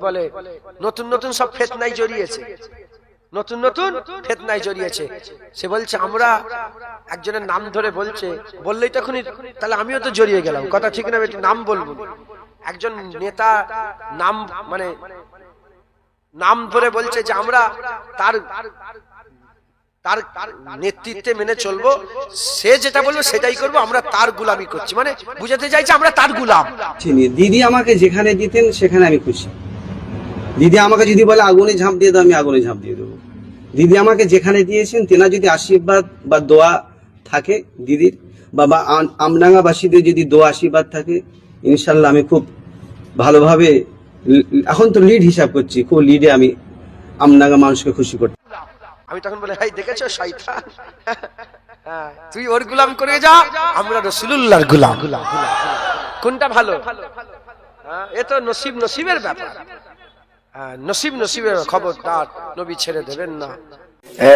বলে নতুন নতুন সব ফিতনায় জড়িয়েছে, নতুন নতুন ফিতনায় জড়িয়েছে। সে বলছে আমরা একজনের নাম ধরে বলছে, বললেই তখনই তাহলে আমিও তো জড়িয়ে গেলাম, কথা ঠিক না? একটু নাম বলবো। একজন নেতা নাম মানে নাম ধরে বলছে যে আমরা তার তার নেতৃত্বে মেনে চলবো, সে যেটা বলবে সেটাই করবো, আমরা তার গোলামি করছি, মানে বুঝাতে চাইছে আমরা তার গোলাম। দিদি আমাকে যেখানে দিতেন সেখানে আমি খুশি। দিদি আমাকে যদি বলে আগুনে ঝাঁপ দিয়ে দাও, আমি আগুনে ঝাঁপ দিয়ে দেবো। দিদি আমাকে যেখানে দিয়েছেন, তেনা যদি আশীর্বাদ বা দোয়া থাকে দিদির, বা আমডাঙ্গাবাসীদের যদি দোয়া আশীর্বাদ থাকে, ইনশাল্লাহ আমি খুব ভালোভাবে, এখন তো লিড হিসাব করছি, খুব লিডে আমি আমডাঙ্গা মানুষকে খুশি করতে। আমি তখন বলে হাই দেখেছো শয়তান, তুই ওর গোলাম করে যা, আমরা রাসূলুল্লাহর গোলাম। কোনটা ভালো? এ তো নসিব নসিবের ব্যাপার, নসিব নসিবের। খবরদার নবী ছেড়ে দেবেন না।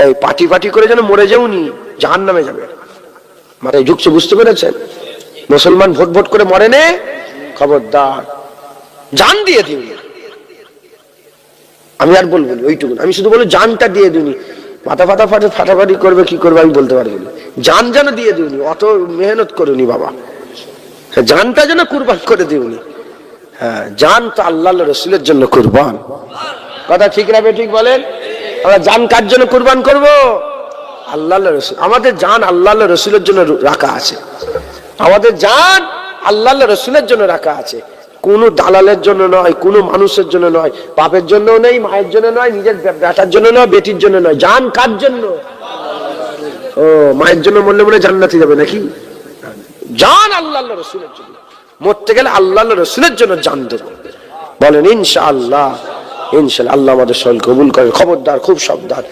এই পাটি পাটি করে যেন মরে যাওনি, জাহান্নামে যাবে। মাথায় ঢুকছে, বুঝতে পেরেছেন? মুসলমান ভোট ভোট করে মরে নে, খবরদার জান দিয়ে দিন। আমি আর বলবো ওইটুকু, আমি শুধু বলবো জানটা দিয়ে দিনি। মাথা ফাটা ফাটাফাটি করবে কি করবে আমি বলতে পারবো না, জান যেন দিয়ে দিউনি, অত মেহনত করুনি বাবা, জানটা যেন কুরবান করে দিউনি। হ্যাঁ, জান তো আল্লাহ রসুলের জন্য কুরবান, কথা ঠিক না ঠিক বলেন? আমরা জান কার জন্য কুরবান করব? আল্লাহ রসুল। আমাদের জান আল্লাহ রসুলের জন্য রাখা আছে, আমাদের জান আল্লাহ রসুলের জন্য রাখা আছে, কোন দালালের জন্য নয়, কোন মানুষের জন্য নয়, বাপের জন্য নেই, মায়ের জন্য নয়, নিজের বেটার জন্য নয়, বেটির জন্য নয়। জান কার জন্য? ও মায়ের জন্য মরলে মনে জান্নাতে যাবে নাকি? জান আল্লাহ রসুলের জন্য, মরতে গেলে আল্লাহ রসুলের জন্য জান দেব। বলেন ইনশাআল্লাহ। ইনশাআল্লাহ আল্লাহ আমাদের সকল কবুল করে। খবরদার খুব সাবধান,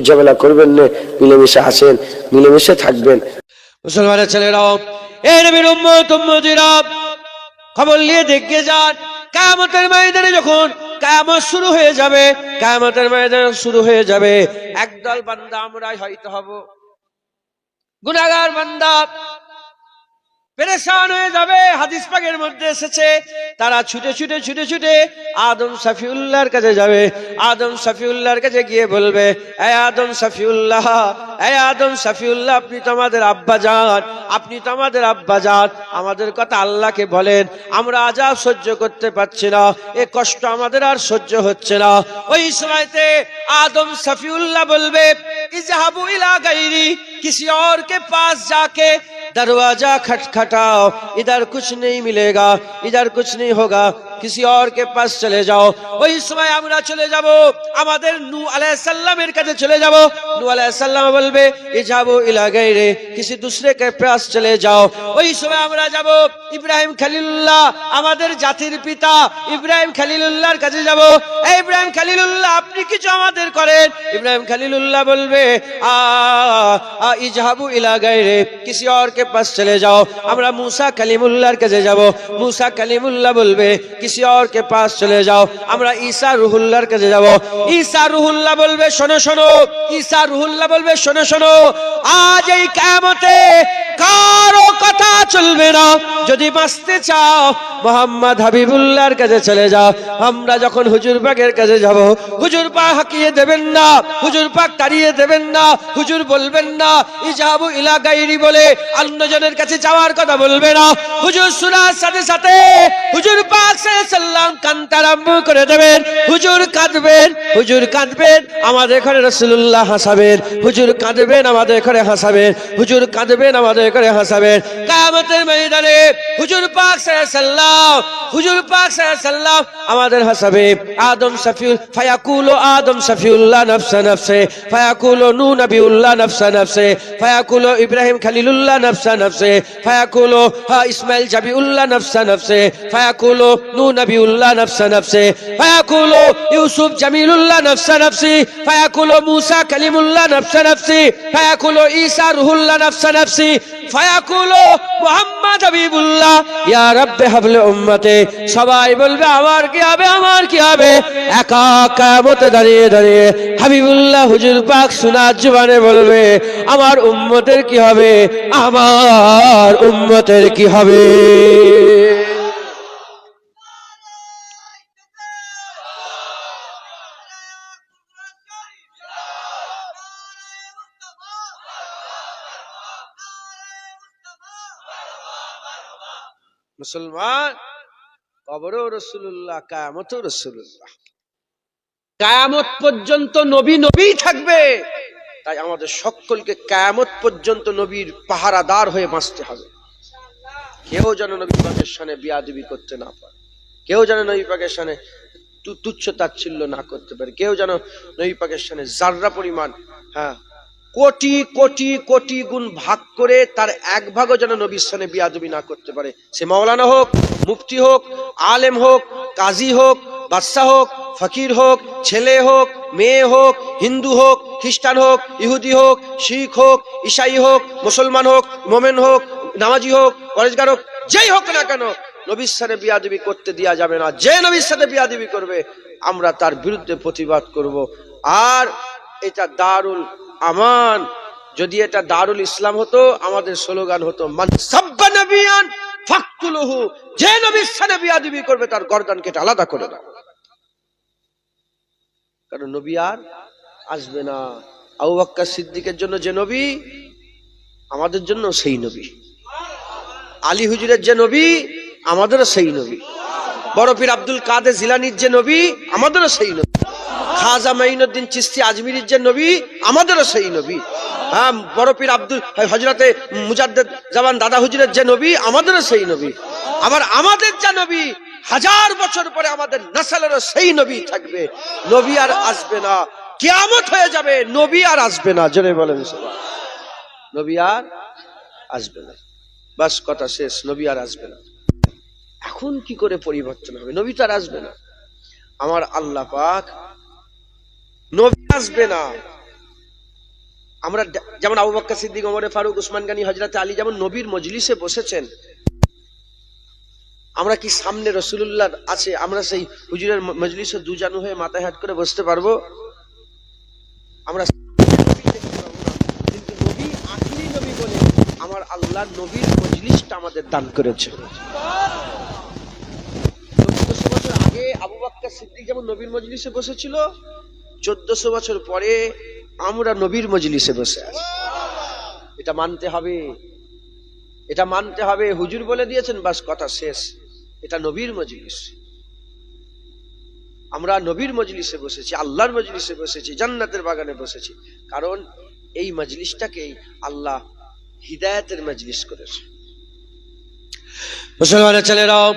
ঝামেলা করবেন না, মিলেমিশে আসেন, মিলেমিশে থাকবেন। মুসলমানের ছেলেরাও, এই নবীর উম্মত উম্মতিরা, খবর নিয়ে দেখে যান, কিয়ামতের ময়দানে যখন কিয়ামত শুরু হয়ে যাবে, কিয়ামতের ময়দানে শুরু হয়ে যাবে, একদল বান্দা আমরাই হয়তো হব, গুনাহগার বান্দা পেরেশান হয়ে যাবে। হাদিস পাকের মধ্যে এসেছে, তারা ছুটে ছুটে ছুটে ছুটে আদম শফিউল্লাহর কাছে যাবে। আদম শফিউল্লাহর কাছে গিয়ে বলবে, এই আদম শফিউল্লাহ, এই আদম শফিউল্লাহ, আপনি তো আমাদের আব্বাজান, আপনি তো আমাদের আব্বাজান, আমাদের কথা আল্লাহকে বলেন, আমরা আযাব সহ্য করতে পারছি না, এ কষ্ট আমাদের আর সহ্য হচ্ছে না। ওই সময়তে आदम सफीउल्लाह बोलबे इजहाबु इला गैरी, किसी और के पास जाके दरवाजा खटखटाओ, इधर कुछ नहीं मिलेगा, इधर कुछ नहीं होगा, किसी और के पास चले जाओ। ওই সময় আমরা চলে যাব, আমাদের নূহ আলাইহিস সালামের কাছে চলে যাব। নূহ আলাইহিস সালাম বলবে ইজহাবু ইলা গায়রি, किसी दूसरे के पास चले जाओ। ওই সময় আমরা যাব ইব্রাহিম খলিলুল্লাহ, আমাদের জাতির পিতা ইব্রাহিম খলিলুল্লাহর কাছে যাব। এই ইব্রাহিম খলিলুল্লাহ, আপনি কিছু আমাদের করেন। ইব্রাহিম খলিলুল্লাহ বলবে ইজহাবু ইলা গায়রি, किसी और के पास चले जाओ। আমরা मूसा कलीमुल्लाहর কাছে যাব। मूसा कलीमुल्लाह বলবে किसी और के पास चले जाओ। আমরা ঈসা রুহুল্লাহর কাছে যাব। ঈসা রুহুল্লাহ বলবে শোনো শোনো, ঈসা রুহুল্লাহ বলবে শোনো শোনো, আজ এই কিয়ামতে কারো কথা চলবে না। যদি বাঁচতে চাও মোহাম্মদ হাবিবুল্লাহর কাছে চলে যাও। আমরা যখন হুজুর পাকের কাছে যাব, হুজুর পাক হাকিয়ে দেবেন না, হুজুর পাক তাড়িয়ে দেবেন না, হুজুর বলবেন না ইজহাবু ইলা গায়রি বলে অন্যজনের কাছে যাওয়ার কথা বলবে না। হুজুর শোনার সাথে সাথে হুজুর পাক সাল্লাল্লাহু কাঁদতে আরম্ভ করে দেবেন। হুজুর কাঁদবেন, হুজুর কাঁদবেন, আমাদের ঘরে রাসূলুল্লাহ হাসাবেন। হুজুর কাঁদবেন, আমাদের ঘরে হাসাবেন। হুজুর কাঁদবেন, আমাদের ঘরে হাসাবেন। কিয়ামতের ময়দানে হুজুর পাক সাল্লাল্লাহু, হুজুর পাক সাল্লাল্লাহু আমাদের হাসাবে। আদম শফিউল ফায়াকুলু আদম শফিউল্লাহ নফসে নফসে, ফায়াকুলু নূহ নবিউল্লাহ নফসে নফসে, ফায়াকুলু ইব্রাহিম খলিলুল্লাহ নফসে নফসে, ফায়াকুলু ইসমাইল জাবিউল্লাহ নফসে নফসে, ফায়াকুলু নূহ নবিউল্লাহ নফসে নফসে, ফায়াকুলু ইউসুফ জামিলুল্লাহ নফসে নফসি, ফায়াকুলু মুসা কলিমুল্লাহ নফসে নফসি, ফায়াকুলু ঈসা রুহুল্লাহ নফসে নফসি, ফায়াকুলু মুহাম্মদ হাবিবুল্লাহ ইয়া রাব্বি হাবলি উম্মতি। সবাই বলবে আমার কি হবে, আমার কি হবে। একা কিয়ামতে দাঁড়িয়ে দাঁড়িয়ে হাবিবুল্লাহ হুজুর পাক সুনার জবানে বলবে আমার উম্মতের কি হবে, আমার উম্মতের কি হবে। মুসলমান, কবরও রাসূলুল্লাহ, কিয়ামতও রাসূলুল্লাহ। কিয়ামত পর্যন্ত নবী নবীই থাকবে। তাই আমাদের সকলকে কিয়ামত পর্যন্ত নবীর পাহারাদার হয়ে বাঁচতে হবে। কেউ যেন নবী পাকের শানে বেয়াদবি করতে না পারে, কেউ যেন নবী পাকের শানে তুচ্ছ তাচ্ছিল্য না করতে পারে, কেউ যেন নবী পাকের শানে জাররা পরিমাণ কোটি কোটি কোটি গুণ ভাগ করে তার এক ভাগও যেন নবীর শানে বেয়াদবি না করতে পারে। সে মাওলানা হোক, মুফতি হোক, আলেম হোক, কাজী হোক, বাদশা হোক, ফকির হোক, ছেলে হোক, মেয়ে হোক, হিন্দু হোক, খ্রিস্টান হোক, ইহুদি হোক, শিখ হোক, ঈসাই হোক, মুসলমান হোক, মোমেন হোক, নামাজি হোক, পরেজগার হোক, যেই হোক না কেন নবীর সাথে বিয়াদবি করতে দেয়া যাবে না। যে নবীর সাথে বিয়াদবি করবে আমরা তার বিরুদ্ধে প্রতিবাদ করব। আর এটা দারুল আমান, যদি এটা দারুল ইসলাম হতো আমাদের স্লোগান হতো মান সাব্বা নবিয়ান ফাকতুলুহু, যে নবীর সাথে বিয়াদবি করবে তার গর্দান কেটে আলাদা করে দাও। কারণ নবী আর আসবে না। আবু বকর সিদ্দিকের জন্য যে নবী, আমাদের জন্য সেই নবী। আলী হুজুরের যে নবী, আমাদেরও সেই নবী। বড় পীর আব্দুল কাদের জিলানীর যে নবী, আমাদেরও সেই নবী। খাজা মাইনুদ্দিন চিশতি আজমিরির যে নবী, আমাদেরও সেই নবী। হ্যাঁ, বড় পীর আব্দুল হযরতে মুজাদ্দেদ জামান দাদা হুজুরের যে নবী, আমাদেরও সেই নবী। আবার আমাদের যে নবী, 1000 বছর পরে আমাদের নাসালেরও সেই নবী থাকবে। নবী আর আসবে না, কিয়ামত হয়ে যাবে, নবী আর আসবে না। জোরে বলেন সুবহানাল্লাহ। নবী আর আসবে না, বাস কথা শেষ। নবী আর আসবে না। এখন কি করে পরিবর্তন হবে? নবী তো আর আসবে না। আমার আল্লাহ পাক নবী আসবে না। আমরা যেমন আবু বকর সিদ্দিক, ওমর ফারুক, উসমান গনি, হযরত আলী যেমন নবীর মজলিসে বসেছেন, আমরা কি সামনে রাসূলুল্লাহ আছে আমরা সেই হুজুরের মজলিসে দুজানু হয়ে মাথায় হাত করে বসতে পারবো? আমরা কিন্তু নবী আখরি নবী বলে আমার আল্লাহ নবীর মজলিসটা আমাদের দান করেছে। 1400 বছর আগে আবু বকর সিদ্দিক যেমন নবীর মজলিসে বসেছিল, 1400 বছর পরে আমরা নবীর মজলিসে বসে আছি। এটা মানতে হবে, এটা মানতে হবে। হুজুর বলে দিয়েছেন, বাস কথা শেষ। এটা নবীর মজলিস। আমরা নবীর মজলিসে বসেছি, আল্লাহর মজলিসে বসেছি, জান্নাতের বাগানে বসেছি। কারণ এই মজলিসটাকেই আল্লাহ হিদায়াতের মজলিস করেছে। মুসলমানের ছেলেরাও,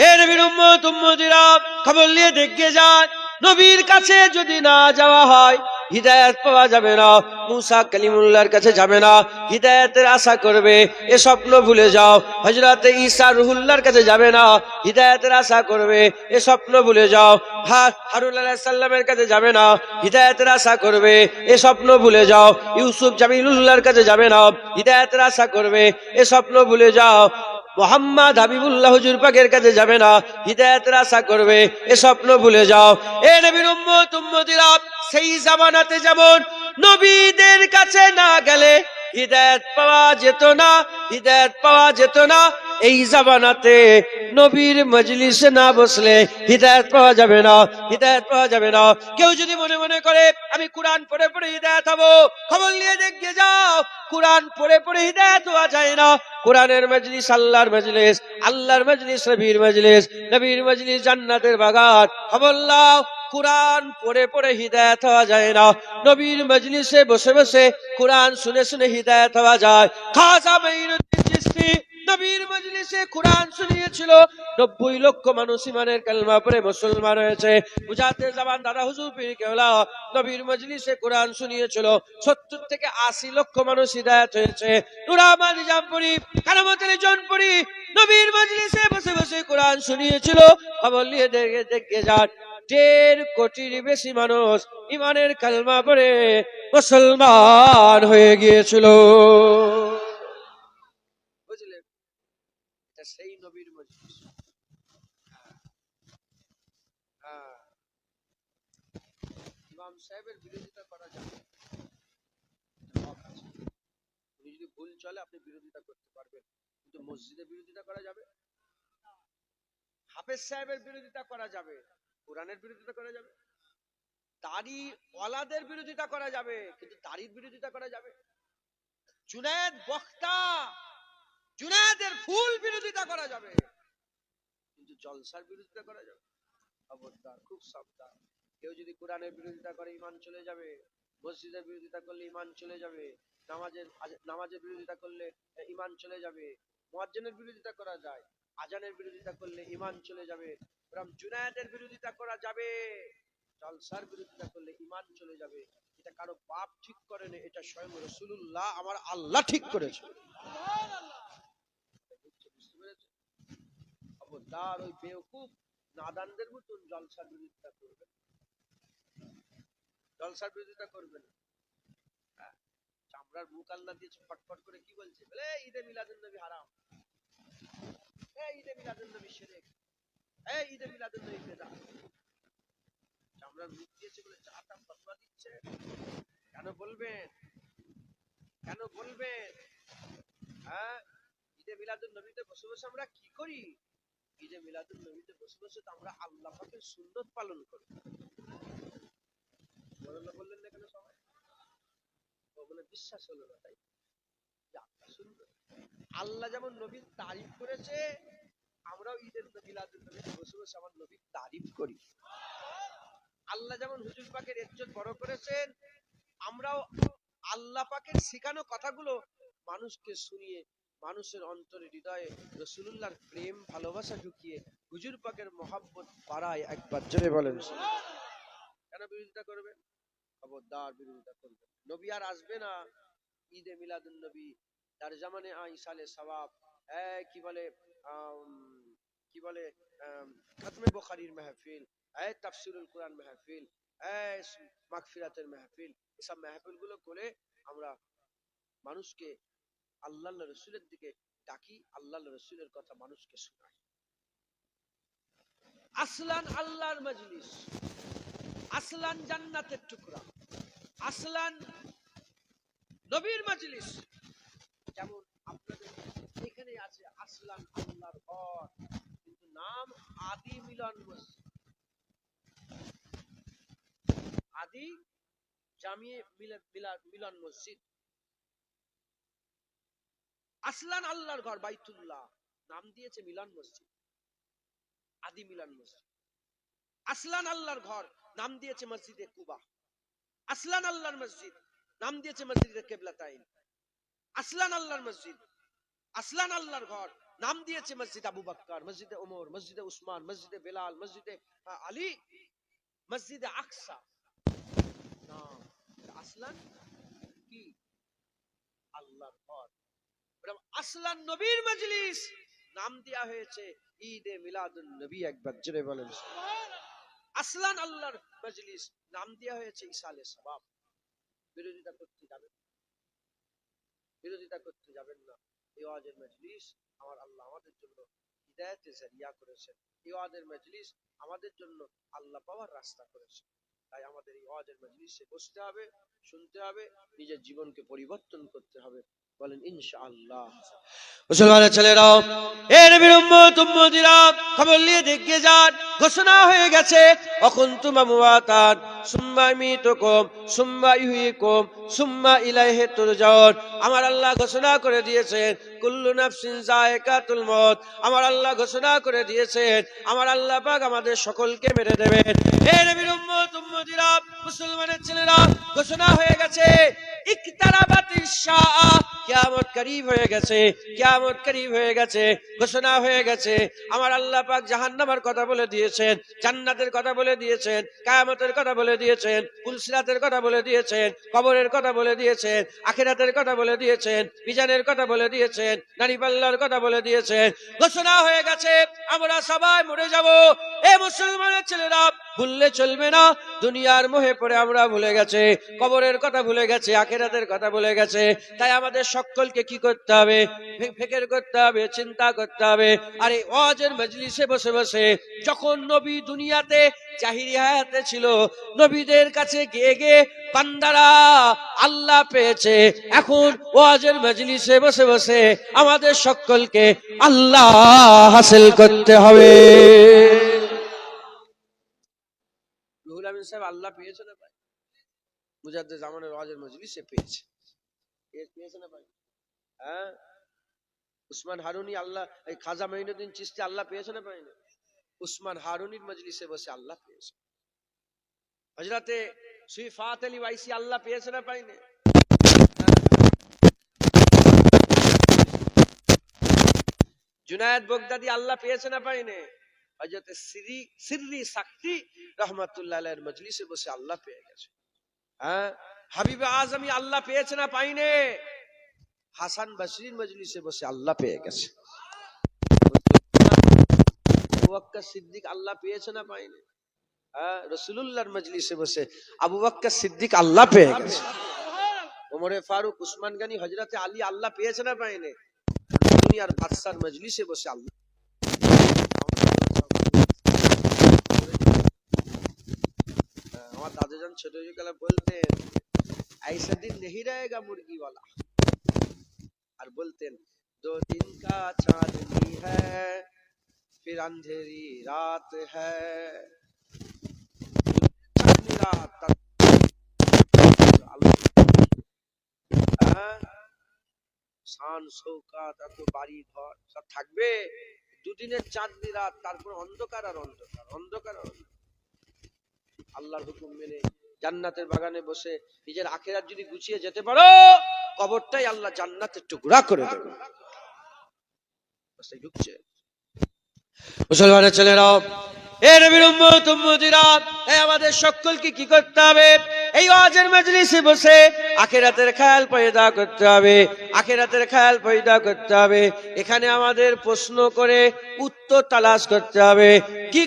এ নবীর উম্মত উম্মতিরা, খবর নিয়ে দেখে যান, নবীর কাছে যদি না যাওয়া হয় হিদায়াত পাওয়া যাবে না। মুসা কালিমুল্লাহর কাছে যাবে না, হিদায়াতের আশা করবে, এ স্বপ্ন ভুলে যাও। হযরতে ঈসা রুহুল্লাহর কাছে যাবে না, হিদায়াতের আশা করবে, এ স্বপ্ন ভুলে যাও। হারুন আলাইহিস সালামের কাছে যাবে না, হিদায়াতের আশা করবে, এ স্বপ্ন ভুলে যাও। ইউসুফ জামিলুল্লাহর কাছে যাবে না, হিদায়াতের আশা করবে, এ স্বপ্ন ভুলে যাও। মোহাম্মদ হাবিবুল্লাহ হুজুর পাকের কাছে যাবে না, হিদায়াতের আশা করবে, এ স্বপ্ন ভুলে যাও। এ নবীর উম্মত উম্মতিরা, সেই জামানাতে যেমন নবীদের কাছে না গেলে হিদায়াত পাওয়া যেত না, হিদায়াত পাওয়া যেত না, এই জামানাতে নবীর মজলিসে না বসলে হিদায়াত পাওয়া যাবে না, হিদায়াত পাওয়া যাবে না। কেউ যদি মনে মনে করে আমি কোরআন পড়ে পড়ে হিদায়াত হবো, খবর নিয়ে দেখে যাও, কোরআন পড়ে পড়ে হিদায়াত হওয়া যায় না। কোরআনের মজলিস আল্লাহর মজলিস, আল্লাহর মজলিস নবীর মজলিস, নবীর মজলিস জান্নাতের বাগান। খবর নাও, কোরআন পড়ে পড়ে হিদায়াত হওয়া যায় না, নবীর মজলিসে বসে বসে কোরআন শুনে শুনে হিদায়াত হওয়া যায়। খাজা মাইনুদ্দিন চিশতি নবীর মজলিসে কোরআন শুনিয়েছিল, 90 লক্ষ মানুষ ঈমানের কালেমা পড়ে মুসলমান হয়েছে। মুজাদ্দেদ জামান দাদা হুজুর পীর কেবলা নবীর মজলিসে কোরআন শুনিয়েছিল, 70 থেকে 80 লক্ষ মানুষ হিদায়াত হয়েছে। নুরাবাদ নিজামপুরি, কারামতুল জনপুরি নবীর মজলিসে বসে বসে কোরআন শুনিয়েছিল। খবর নিয়ে দেখে যান, 1.5 কোটির বেশি মানুষ ঈমানের কালেমা পড়ে মুসলমান হয়ে গিয়েছিল। বুঝলেন? এটা সেই নবীর মজলিস। ইমাম সাহেবের বিরোধিতা করা যাবে, উনি যদি ভুল চলে আপনি বিরোধিতা করতে পারবেন, কিন্তু মসজিদের বিরোধিতা করা যাবে। হাফেজ সাহেবের বিরোধিতা করা যাবে, কোরআনের বিরোধিতা করা যাবে। দাড়ি ওয়ালাদের বিরোধিতা করা যাবে, কিন্তু দাড়ির বিরোধিতা করা যাবে। জুনায়েদ বক্তা, জুনায়েদের ফুল বিরোধিতা করা যাবে, জলসার বিরোধিতা করা যাবে? খবরদার, খুব সাবধান। কেউ যদি কোরআনের বিরোধিতা করে ঈমান চলে যাবে, মসজিদের বিরোধিতা করলে ঈমান চলে যাবে, নামাজের বিরোধিতা করলে ঈমান চলে যাবে, মুয়াজ্জিনের বিরোধিতা করা যায়, আজানের বিরোধিতা করলে ঈমান চলে যাবে, বরং জুনায়েদের বিরোধিতা করা যাবে, জলসার বিরোধিতা করলে ঈমান চলে যাবে। এটা কারো বাপ ঠিক করেনি, এটা স্বয়ং রাসূলুল্লাহ আমার আল্লাহ ঠিক করেছে। বুঝতে পেরেছো? খবরদার, ওই বেওকুফ নাদানদের মতন জলসার বিরোধিতা করবেন, জলসার বিরোধিতা করবেন। চামড়ার মুখ আল্লাহ দিয়েছে, ফটফট করে কি বলছে? বলে ঈদে মিলাদুন নবী হারাম, ঈদে মিলাদুন নবী শিরক, ঈদে মিলাদুন নবী বেদাত। চামড়ার মুখ দিয়েছে বলে চাটা ফতোয়া দিচ্ছে। কেন বলবেন? কেন বলবেন? ঈদে মিলাদুন নবীতে বসে বসে আমরা কি করি? ঈদে মিলাদুন নবীতে বসে বসে তো আমরা আল্লাহ পাকের সুন্নত পালন করি। বললেন না কেন সবাই? বলে বিশ্বাস হলো না, তাই সুন্দর। আল্লাহ যেমন নবীর তারিফ করেছে, আমরাও ঈদের মিলাদুন নবীতে বসে বসে আমার নবীর তারিফ করি। আল্লাহ যেমন হুজুর পাকের ইজ্জত বড় করেছেন, আমরাও আল্লাহ পাকের শেখানো কথাগুলো মানুষকে শুনিয়ে, মানুষের অন্তরে হৃদয়ে রাসূলুল্লাহর প্রেম ভালোবাসা ঢুকিয়ে হুজুর পাকের মহব্বত বাড়ায়। একবার জোরে বলেন। কেন বিরোধিতা করবেন? খবরদার, বিরোধিতা করবেন। নবী আর আসবে না, ঈদে মিলাদুন নবী তার জামানে ইসালে সওয়াব, কি বলে খতমে বুখারীর মাহফিল, তাফসীরুল কুরআন মাহফিল, মাগফিরাতের মাহফিল, এসব মাহফিল গুলো করে আমরা মানুষকে আল্লাহর রাসূলের দিকে ডাকি, আল্লাহর রাসূলের কথা মানুষকে শোনাই। আসলান আল্লাহর মজলিস, আসলান জান্নাতের টুকরা, আসলান নবীর মজলিস। যেমন আপনাদের এখানে আছে আসলান আল্লাহর ঘর, কিন্তু নাম আদি মিলন মসজিদ, আদি জামিয়ে মিলন মসজিদ। আসলান আল্লাহর ঘর বাইতুল্লাহ, নাম দিয়েছে মিলন মসজিদ, আদি মিলন মসজিদ। আসলান আল্লাহর ঘর, নাম দিয়েছে মসজিদে কুবা। আসলান আল্লাহর মসজিদ, নাম দিয়েছে মসজিদে কিবলাতাইন। আসলান আল্লাহর মসজিদ, আসলান আল্লাহর ঘর, নাম দিয়েছে মসজিদ আবু বকর, মসজিদে ওমর, মসজিদে উসমান, মসজিদে বেলাল, মসজিদে আলী, মসজিদে আকসা। নাম আসলান কি? আল্লাহর ঘর। আসলান নবীর মজলিস, নাম দেয়া হয়েছে ঈদে মিলাদুন নবী। একবার জোরে বলেন। আসলান আল্লাহর মজলিস, নাম দেয়া হয়েছে ইসালে সওয়াব। বিরোধিতা করতে যাবেন, বিরোধিতা করতে যাবেন না। এই ওয়াজের মজলিস আমার আল্লাহ আমাদের জন্য হিদায়াতের জরিয়া করেছেন। এই ওয়াজের মজলিস আমাদের জন্য আল্লাহ পাওয়ার রাস্তা করেছেন। তাই আমাদের এই ওয়াজের মজলিসে বসতে হবে, শুনতে হবে, নিজের জীবনকে পরিবর্তন করতে হবে। বলেন ইনশাআল্লাহ। মুসলমানের ছেলেরাও, এ নবীর উম্মত উম্মতিরা, খবর নিয়ে দেখে যান, ঘোষণা হয়ে গেছে অকুনতুম আমওয়াতান সুম্মা ইমিতুকুম সুম্মা ইহয়িকুম সুম্মা ইলাইহি তুরজাউন। আমার আল্লাহ ঘোষণা করে দিয়েছেন কুল্লু নাফসিন যায়কাতুল মউত। আমার আল্লাহ ঘোষণা করে দিয়েছেন আমার আল্লাহ পাক আমাদের সকলকে মেরে দেবেন। হে নবীর উম্মত উম্মতিরা, মুসলমানের ছেলেরা, ঘোষণা হয়ে গেছে ইকতারাবাতিশ শাআ, কিয়ামত করিব হয়ে গেছে, কিয়ামত করিব হয়ে গেছে। ঘোষণা হয়ে গেছে আমার আল্লাহ পাক জাহান্নামের কথা বলে দিয়েছেন, জান্নাতের কথা বলে দিয়েছেন, কিয়ামতের কথা বলে দিয়েছেন, পুলসিরাতের কথা বলে দিয়েছেন, কবরের কথা বলে দিয়েছেন, আখিরাতের কথা বলে দিয়েছেন, মিজানের কথা বলে দিয়েছেন, নারী পাল্লার কথা বলে দিয়েছেন। ঘোষণা হয়ে গেছে আমরা সবাই মরে যাব। এ মুসলমানের ছেলেরা, ভুললে চলবে না। দুনিয়ার মোহে পড়ে আমরা ভুলে গেছে, কবরের কথা ভুলে গেছে, আখিরাতের কথা ভুলে গেছে। তাই আমাদের সকলকে কি করতে হবে? ফিকির করতে হবে, চিন্তা করতে হবে। আর এই ওয়াজের মজলিসে বসে বসে, যখন নবী দুনিয়াতে জাহিরি হায়াতে ছিল, নবীদের কাছে গিয়ে গিয়ে বান্দারা আল্লাহ পেয়েছে। এখন ওয়াজের মজলিসে বসে বসে আমাদের সকলকে আল্লাহ হাসিল করতে হবে। রুহুল আমিন সাহেব আল্লাহ পেয়েছে না ভাই? মুজাদ্দিদ জামানের ওয়াজের মজলিসে পেয়েছে, পেয়েছে না ভাই? হ্যাঁ, উসমান হারুনি আল্লাহ, এই খাজা মঈনুদ্দিন চিশতি আল্লাহ পেয়েছে না পায়নি? উসমান হারুনির মজলিসে বসে আল্লাহ পেয়েছে। হযরতে সুইফাত আলী ওয়াইসি আল্লাহ পেয়েছে না পাইনি? জুনায়েদ বগদাদি আল্লাহ পেয়েছে না পাইনি? হযরতে সিররি সাকতি রাহমাতুল্লাহ আলাইহির মজলিসে বসে আল্লাহ পেয়ে গেছে। হ্যাঁ, হাবিবে আজমি আল্লাহ পেয়েছে না পাইনি? হাসান বসরির মজলিসে বসে আল্লাহ পেয়ে গেছে। আবু বকর সিদ্দিক আল্লাহ পেয়েছে না পাইনি? হ্যাঁ, রাসূলুল্লাহর মজলিসে বসে আবু বকর সিদ্দিক আল্লাহ পেয়ে গেছে। ওমরে ফারুক, উসমান গনি, হযরতে আলী আল্লাহ পেয়েছে না পাইনি? দুনিয়ার বাদশার মজলিসে বসে আল্লাহ। আমার দাদাজান ছোটবেলা বলতেন ऐसा दिन नहीं रहेगा मुर्गी वाला, और बोलते दो दिन का चांदनी है फिर अंधेरी रात है, चांदनी रात শান শৌকাত এত বাড়ি ঘর সব থাকবে, দুদিনের চাঁদনি রাত, তারপর অন্ধকার আর অন্ধকার, অন্ধকার আর অন্ধকার। আল্লাহর হুকুম মেনে জান্নাতের বাগানে বসে নিজের আখিরাত যদি গুছিয়ে যেতে পারো, কবরটাই আল্লাহ জান্নাতের টুকরা করে দেবে। ঢুকছে মুসলমানের ছেলেরাও, এ নবীর উম্মত উম্মতিরা, আমাদের সকলকে কি করতে হবে? এই ওয়াজের মজলিসে বসে আখিরাতের খেয়াল পয়দা করতে হবে, আখিরাতের খেয়াল পয়দা করতে হবে। এখানে আমাদের প্রশ্ন করে উত্তর তালাশ করতে হবে। কি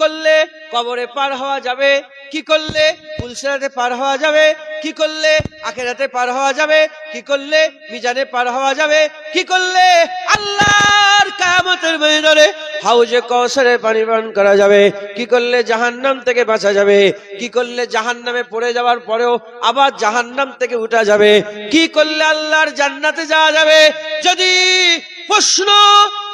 করলে কবরে পার হওয়া যাবে? কি করলে পুলসিরাতে পার হওয়া যাবে? কি করলে আখিরাতে পার হওয়া যাবে? কি করলে মিজানে পার হওয়া যাবে? কি করলে আল্লাহর কিয়ামতের ময়দানে হাউজে কাউসারে পানি পান করা যাবে? কি করলে জাহান্নাম থেকে বাঁচা যাবে? কি করলে জাহান্নামে পড়ে যাওয়ার পরেও আবার জাহান্নাম থেকে উঠা যাবে? কি করলে আল্লাহর জান্নাতে যাওয়া যাবে? যদি প্রশ্ন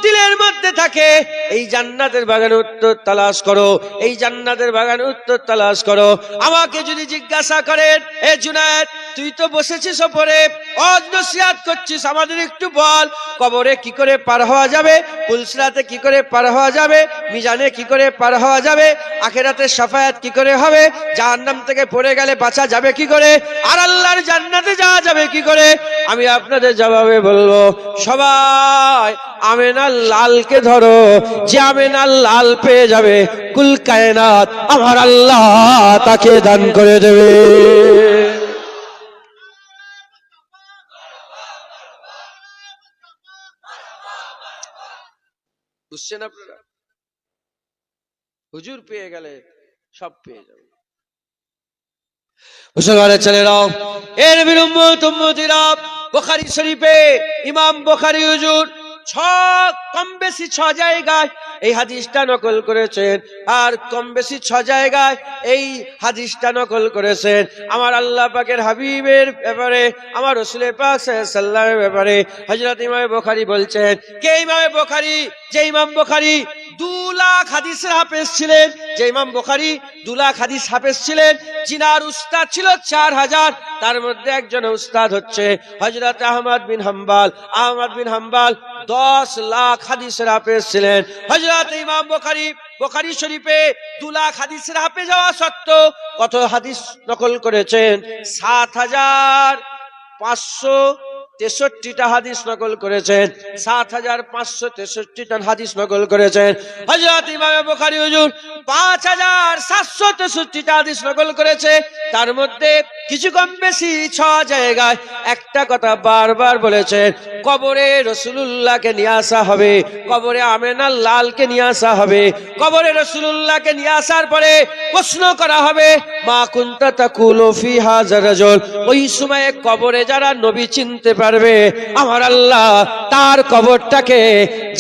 দিলের মধ্যে থাকে, এই জান্নাতের বাগানে উত্তর তালাশ করো, এই জান্নাতের বাগানে উত্তর তালাশ করো। আমাকে যদি জিজ্ঞাসা করেন, এ জুনায়েদ, তুই তো বসেছিস ওপরে ওয়াজ নসিহত করছিস, আমাদের একটু বল, কবরে কি করে পার হওয়া যাবে? পুলসিরাতে কি করে পার হওয়া যাবে? মিজানে কি করে পার হওয়া যাবে? আখিরাতে শাফায়াত কি করে হবে? জাহান্নাম থেকে পড়ে গেলে বাঁচা যাবে কি করে? আর আল্লাহর জান্নাতে যাওয়া যাবে কি করে? আমি আপনাদের জবাবে বলবো, সবাই আমেনার লালকে ধরো, যে আমেনার লাল পেয়ে যাবে কুল কায়নাত আমার আল্লাহ তাকে দান করে দেবে। বুঝছেন আপনারা? হুজুর পেয়ে গেলে সব পেয়ে যাবে। মুসলমানের ছেলেরাও, এ নবীর উম্মত উম্মতিরা, বুখারী শরীফে ইমাম বুখারী হুজুর কম বেশি 6 জায়গায় এই হাদিসটা নকল করেছেন, আর কম বেশি 6 জায়গায় এই হাদিসটা নকল করেছেন আমার আল্লাহ পাকের হাবিবের ব্যাপারে, আমার রাসূল পাক সাল্লাল্লাহু আলাইহি ওয়াসাল্লামের ব্যাপারে। হযরত ইমাম বুখারী বলছেন, কে ইমাম বুখারী? যে ইমাম বুখারী 2 লাখ হাদিসের হাফেজ ছিলেন, যে ইমাম বুখারী 2 লাখ হাদিস হাফেজ ছিলেন, জিনার উস্তাদ ছিল 4000, তার মধ্যে একজন উস্তাদ হচ্ছে হযরত আহমদ বিন হাম্বল। আহমদ বিন হাম্বল 10 লাখ হাদিসের হাফেজ ছিলেন। হযরত ইমাম বুখারী শরীফে 2 লাখ হাদিসের হাফেজ হওয়া সত্ত্বেও কত হাদিস নকল করেছেন? 7563টা হাদিস নকল করেছেন, 7563টা হাদিস নকল করেছেন। হযরত ইমাম বুখারী হুজুর 5763টা হাদিস নকল করেছে, তার মধ্যে কিছু কম বেশি 6 জায়গায় একটা কথা বারবার বলেছেন, কবরে রাসূলুল্লাহকে নিয়ে আসা হবে, কবরে আমেনার লালকে নিয়ে আসা হবে। কবরে রাসূলুল্লাহকে নিয়ে আসার পরে প্রশ্ন করা হবে, মা কুনতা তাকুলু ফি হাযা রাজুল। ওই সময়ে কবরে যারা নবী চিনতে পারবে, আমার আল্লাহ তার কবরটাকে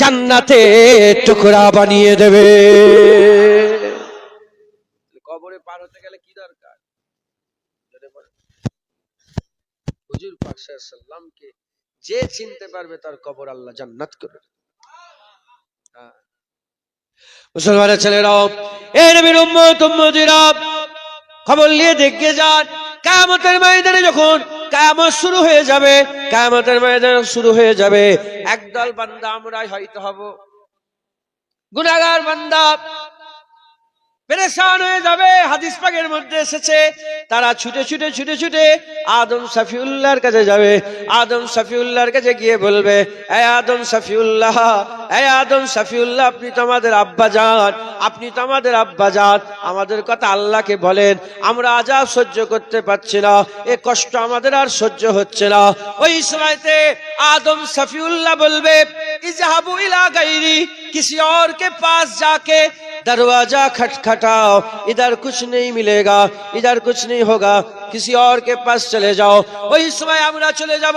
জান্নাতে টুকরা বানিয়ে দেবে। কবরে পার হতে গেলে কি দরকার? হুজুর পাক সাল্লাল্লাহু আলাইহি ওয়াসাল্লামকে যে চিনতে পারবে তার কবর আল্লাহ জান্নাত করে দেবে। মুসলমানের ছেলেরাও, এ নবীর উম্মত উম্মতিরা, খবর নিয়ে দেখে যান, কিয়ামতের ময়দানে যখন কিয়ামত শুরু হয়ে যাবে, কিয়ামতের ময়দান শুরু হয়ে যাবে, একদল বান্দা আমরাই হয়তো হব, গুনাহগার বান্দা পেরেশান হয়ে যাবে। হাদিস পাকের মধ্যে এসেছে তারা ছুটে ছুটে ছুটে ছুটে আদম শফিউল্লাহর কাছে যাবে। আদম শফিউল্লাহর কাছে গিয়ে বলবে, এ আদম শফিউল্লাহ, এ আদম শফিউল্লাহ, আপনি তো আমাদের আব্বা জান, আপনি তো আমাদের আব্বা জান, আমাদের কথা আল্লাহকে বলেন, আমরা আযাব সহ্য করতে পারছি না, এ কষ্ট আমাদের আর সহ্য হচ্ছে না। ওই সময়তে आदम सफीउल्लाह बोलबे इजहाबु इला गैरी, किसी और के पास जाके दरवाजा खटखटाओ, इधर कुछ नहीं मिलेगा, इधर कुछ नहीं होगा, किसी और के पास चले जाओ। ওই সময় আমরা চলে যাব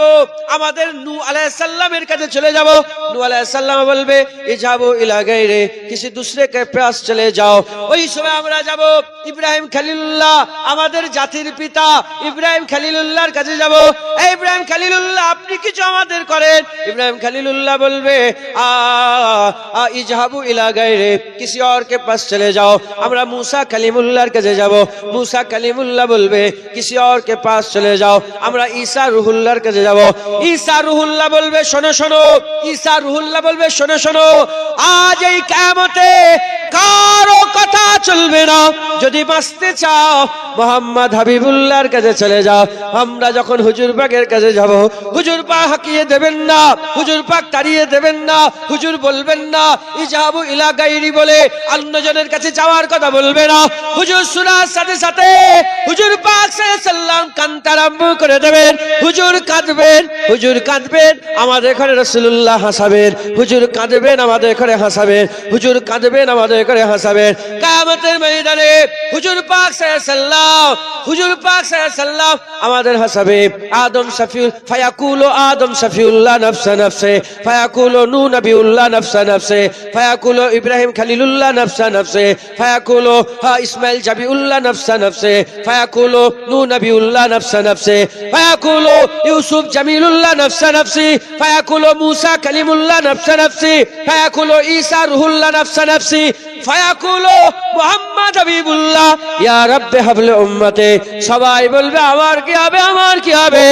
আমাদের নূহ আলাইহিস সালামের কাছে চলে যাব। নূহ আলাইহিস সালাম বলবে ইজহাবু ইলা গায়রি, किसी दूसरे के पास চলে যাও। ওই সময় আমরা যাব ইব্রাহিম খলিলুল্লাহ, আমাদের জাতির পিতা ইব্রাহিম খলিলুল্লাহর কাছে যাব। এই ইব্রাহিম খলিলুল্লাহ, আপনি কিছু আমাদের করেন। ইব্রাহিম খলিলুল্লাহ বলবে ইজহাবু ইলা গায়রি, किसी और के पास चले जाओ। আমরা मूसा कलीमुल्लाहর কাছে যাব। मूसा कलीमुल्लाह বলবে किसी और के पास चले जाओ। আমরা ঈসা রুহুল্লাহর কাছে যাব। ঈসা রুহুল্লাহ বলবে শোনো শোনো, ঈসা রুহুল্লাহ বলবে শোনো শোনো, আজ এই কিয়ামতে কারো কথা চলবে না। যদি বাঁচতে চাও মোহাম্মদ হাবিবুল্লাহর কাছে চলে যাও। আমরা যখন হুজুর পাকের কাছে যাব, হুজুর পাক হাকিয়ে দেবেন না, হুজুর পাক তাড়িয়ে দেবেন না, হুজুর বলবেন না ইজহাবু ইলা গায়রি বলে অন্যজনের কাছে যাওয়ার কথা বলবে না। হুজুর শোনার সাথে সাথে হুজুর পাক সাল্লাল্লাহু কান্তা আরম্ভ করে দেবেন। হুজুর কাঁদবেন, হুজুর কাঁদবেন, আমাদের ঘরে রাসূলুল্লাহ হাসাবেন। হুজুর কাঁদবেন, আমাদের ঘরে হাসাবেন। হুজুর কাঁদবেন, আমাদের ঘরে হাসাবেন। কিয়ামতের ময়দানে হুজুর পাক সাল্লাল্লাহু, হুজুর পাক সাল্লাল্লাহু আমাদের হাসাবে। আদম শফিউল ফায়াকুলু আদম শফিউল্লাহ নফসে নফসে, ফায়াকুলু নূহ নবিউল্লাহ নফসে নফসে, ফায়াকুলু ইব্রাহিম খলিলুল্লাহ নফসে নফসে, ফায়াকুলু ইসমাইল জাবিউল্লাহ নফসে নফসে, ফায়াকুলু নূহ নবিউল্লাহ নফসে নফসে, ফায়াকুলু ইউসুফ জামিলুল্লাহ নফসে নফসি, ফায়াকুলু মুসা কলিমুল্লাহ নফসে নফসি, ফায়াকুলু ঈসা রুহুল্লাহ নফসে নফসি, ফায়াকুলু মুহাম্মদ হাবিবুল্লাহ ইয়া রাব্বি হাবলি উম্মতে। সবাই বলবে আমার কি হবে, আমার কি হবে।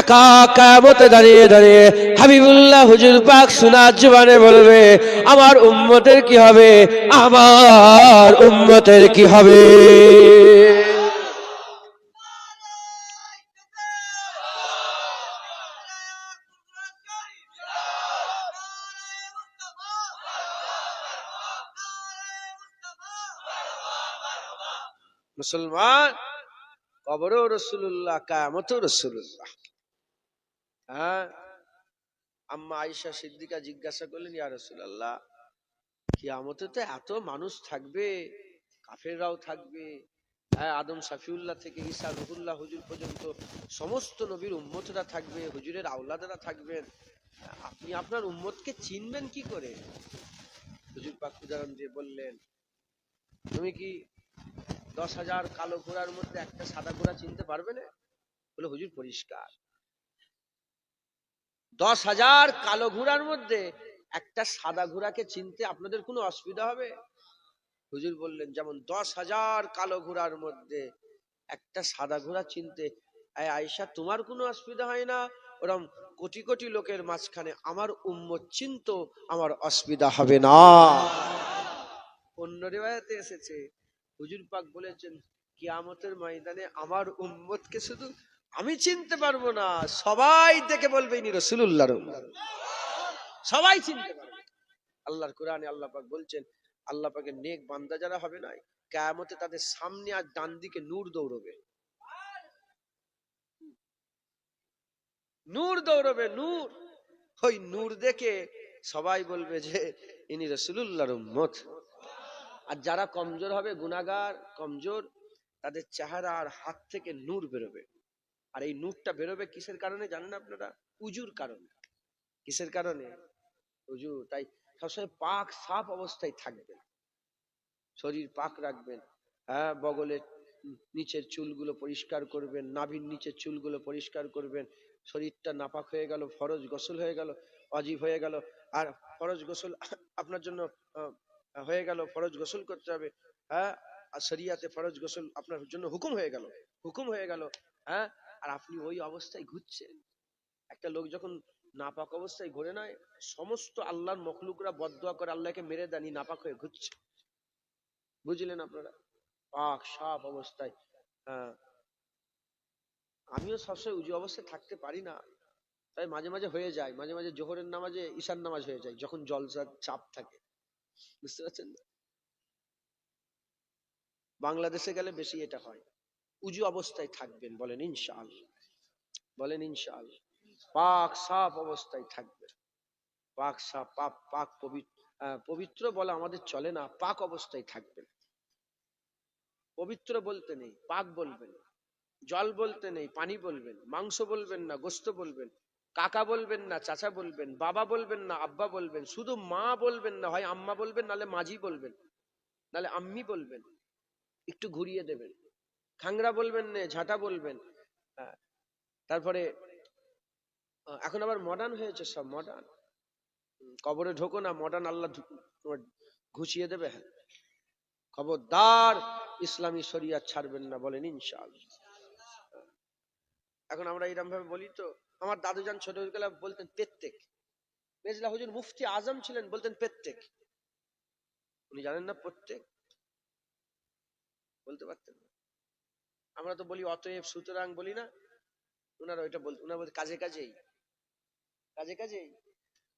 একা কিয়ামতে দাঁড়িয়ে দাঁড়িয়ে হাবিবুল্লাহ হুজুর পাক সুনার জবানে বলবে আমার উম্মতের কি হবে, আমার উম্মতের কি হবে। মুসলমান, কবরও রাসূলুল্লাহ, কিয়ামতেও রাসূলুল্লাহ। হ্যাঁ, আম্মা আয়েশা সিদ্দিকা জিজ্ঞাসা করলেন ইয়া রাসূলুল্লাহ, কিয়ামতে তো এত মানুষ থাকবে, কাফেররাও থাকবে, হ্যাঁ, আদম শফিউল্লাহ থেকে ঈসা রুহুল্লাহ হুজুর পর্যন্ত সমস্ত নবীর উম্মতরা থাকবে, হুজুরের আওলাদেরা থাকবেন, আপনি আপনার উম্মতকে চিনবেন কি করে? হুজুর পাক উদাহরণ দিয়ে বললেন, তুমি কি 10,000 কালো ঘোড়ার মধ্যে একটা সাদা ঘোড়া চিনতে পারবে না? বলে হুজুর পরিষ্কার, 10,000 কালো ঘোড়ার মধ্যে একটা সাদা ঘোড়াকে চিনতে আপনাদের কোনো অসুবিধা হবে? হুজুর বললেন যেমন 10,000 কালো ঘোড়ার মধ্যে একটা সাদা ঘোড়া চিনতে আয়েশা তোমার কোনো অসুবিধা হয় না, ওরকম কোটি কোটি লোকের মাঝখানে আমার উম্মত চিনত, আমার অসুবিধা হবে না। অন্য রিওয়ায়াতে এসেছে হুজুর পাক বলেছেন কিয়ামতের ময়দানে আমার উম্মতকে শুধু আমি চিনতে পারবো না, সবাই দেখে বলবে ইনি রাসূলুল্লাহর উম্মত, সবাই চিনতে পারবে। আল্লাহর কোরআনে আল্লাহ পাক বলছেন আল্লাহ পাকের নেক বান্দা যারা হবে না, কিয়ামতে তাদের সামনে আর ডান দিকে নূর দৌড়বে, নূর দৌড়বে, নূর। ওই নূর দেখে সবাই বলবে যে ইনি রাসূলুল্লাহর উম্মত। আর যারা কমজোর হবে, গুনাহগার কমজোর, তাদের চেহারা আর হাত থেকে নূর বেরোবে। আর এই নূরটা বেরোবে কিসের কারণে জানেন আপনারা? উজুর কারণে। কিসের কারণে? উজু। তাই সবসময় পাক সাফ অবস্থায় থাকবেন, শরীর পাক রাখবেন, হ্যাঁ, বগলের নিচের চুলগুলো পরিষ্কার করবেন, নাভির নিচের চুলগুলো পরিষ্কার করবেন। শরীরটা নাপাক হয়ে গেল, ফরজ গোসল হয়ে গেল, ওয়াজিব হয়ে গেল। আর ফরজ গোসল আপনার জন্য হয়ে গেল, ফরজ গোসল করতে হবে, হ্যাঁ, আর শরিয়াতে ফরজ গোসল আপনার জন্য হুকুম হয়ে গেল, হুকুম হয়ে গেল, হ্যাঁ। আর আপনি ওই অবস্থায় ঘুরছেন। একটা লোক যখন নাপাক অবস্থায় ঘুরে নাই, সমস্ত আল্লাহর মখলুকরা বদদোয়া করে আল্লাহকে মেরে দেন, নাপাক হয়ে ঘুরছে। বুঝলেন আপনারা? পাক সাফ অবস্থায়। হ্যাঁ, আমিও সবসময় উজু অবস্থায় থাকতে পারি না, তাই মাঝে মাঝে হয়ে যায়, মাঝে মাঝে জোহরের নামাজে ঈশার নামাজ হয়ে যায় যখন জলসার চাপ থাকে। বুঝতে পারছেন না? বাংলাদেশে গেলে বেশি এটা হয়। উজু অবস্থায় থাকবেন, বলেন ইনশাআল্লাহ, বলেন ইনশাআল্লাহ। পাক সাফ অবস্থায় থাকবেন, পাক সাফ, পাক পাক পবিত্র বলা আমাদের চলে না, পাক অবস্থায় থাকবেন। পবিত্র বলতে নেই, পাক বলবেন। জল বলতে নেই, পানি বলবেন। মাংস বলবেন না, গোস্ত বলবেন। কাকা বলবেন না, চাচা বলবেন। বাবা বলবেন না, আব্বা বলবেন। শুধু মা বলবেন না, হয় আম্মা বলবেন, নালে মাঝি বলবেন, নালে আম্মি বলবেন। একটু ঘুরিয়ে দেবেন। খাংরা বলবেন না, ঝাঁটা বলবেন। তারপরে এখন আবার মডার্ন হয়েছে, সব মডার্ন। কবরে ঢোকো না, মডার্ন আল্লাহ তোমার ঘুষিয়ে দেবে। হ্যাঁ, খবরদার ইসলামী শরিয়াত ছাড়বেন না, বলেন ইনশাআল্লাহ। এখন আমরা এরকম ভাবে বলি তো, আমার দাদুজান ছোটবেলা বলতেন পেত্তেক। মেজলা হুজুর মুফতি আজম ছিলেন, বলতেন পেত্তেক। উনি জানেন না প্রত্যেক বলতে পারতেন না। আমরা তো বলি অতএব, সুতরাং বলি না, ওনারা ওইটা বলতেন। ওনারা বলতে কাজে কাজেই, কাজে কাজেই।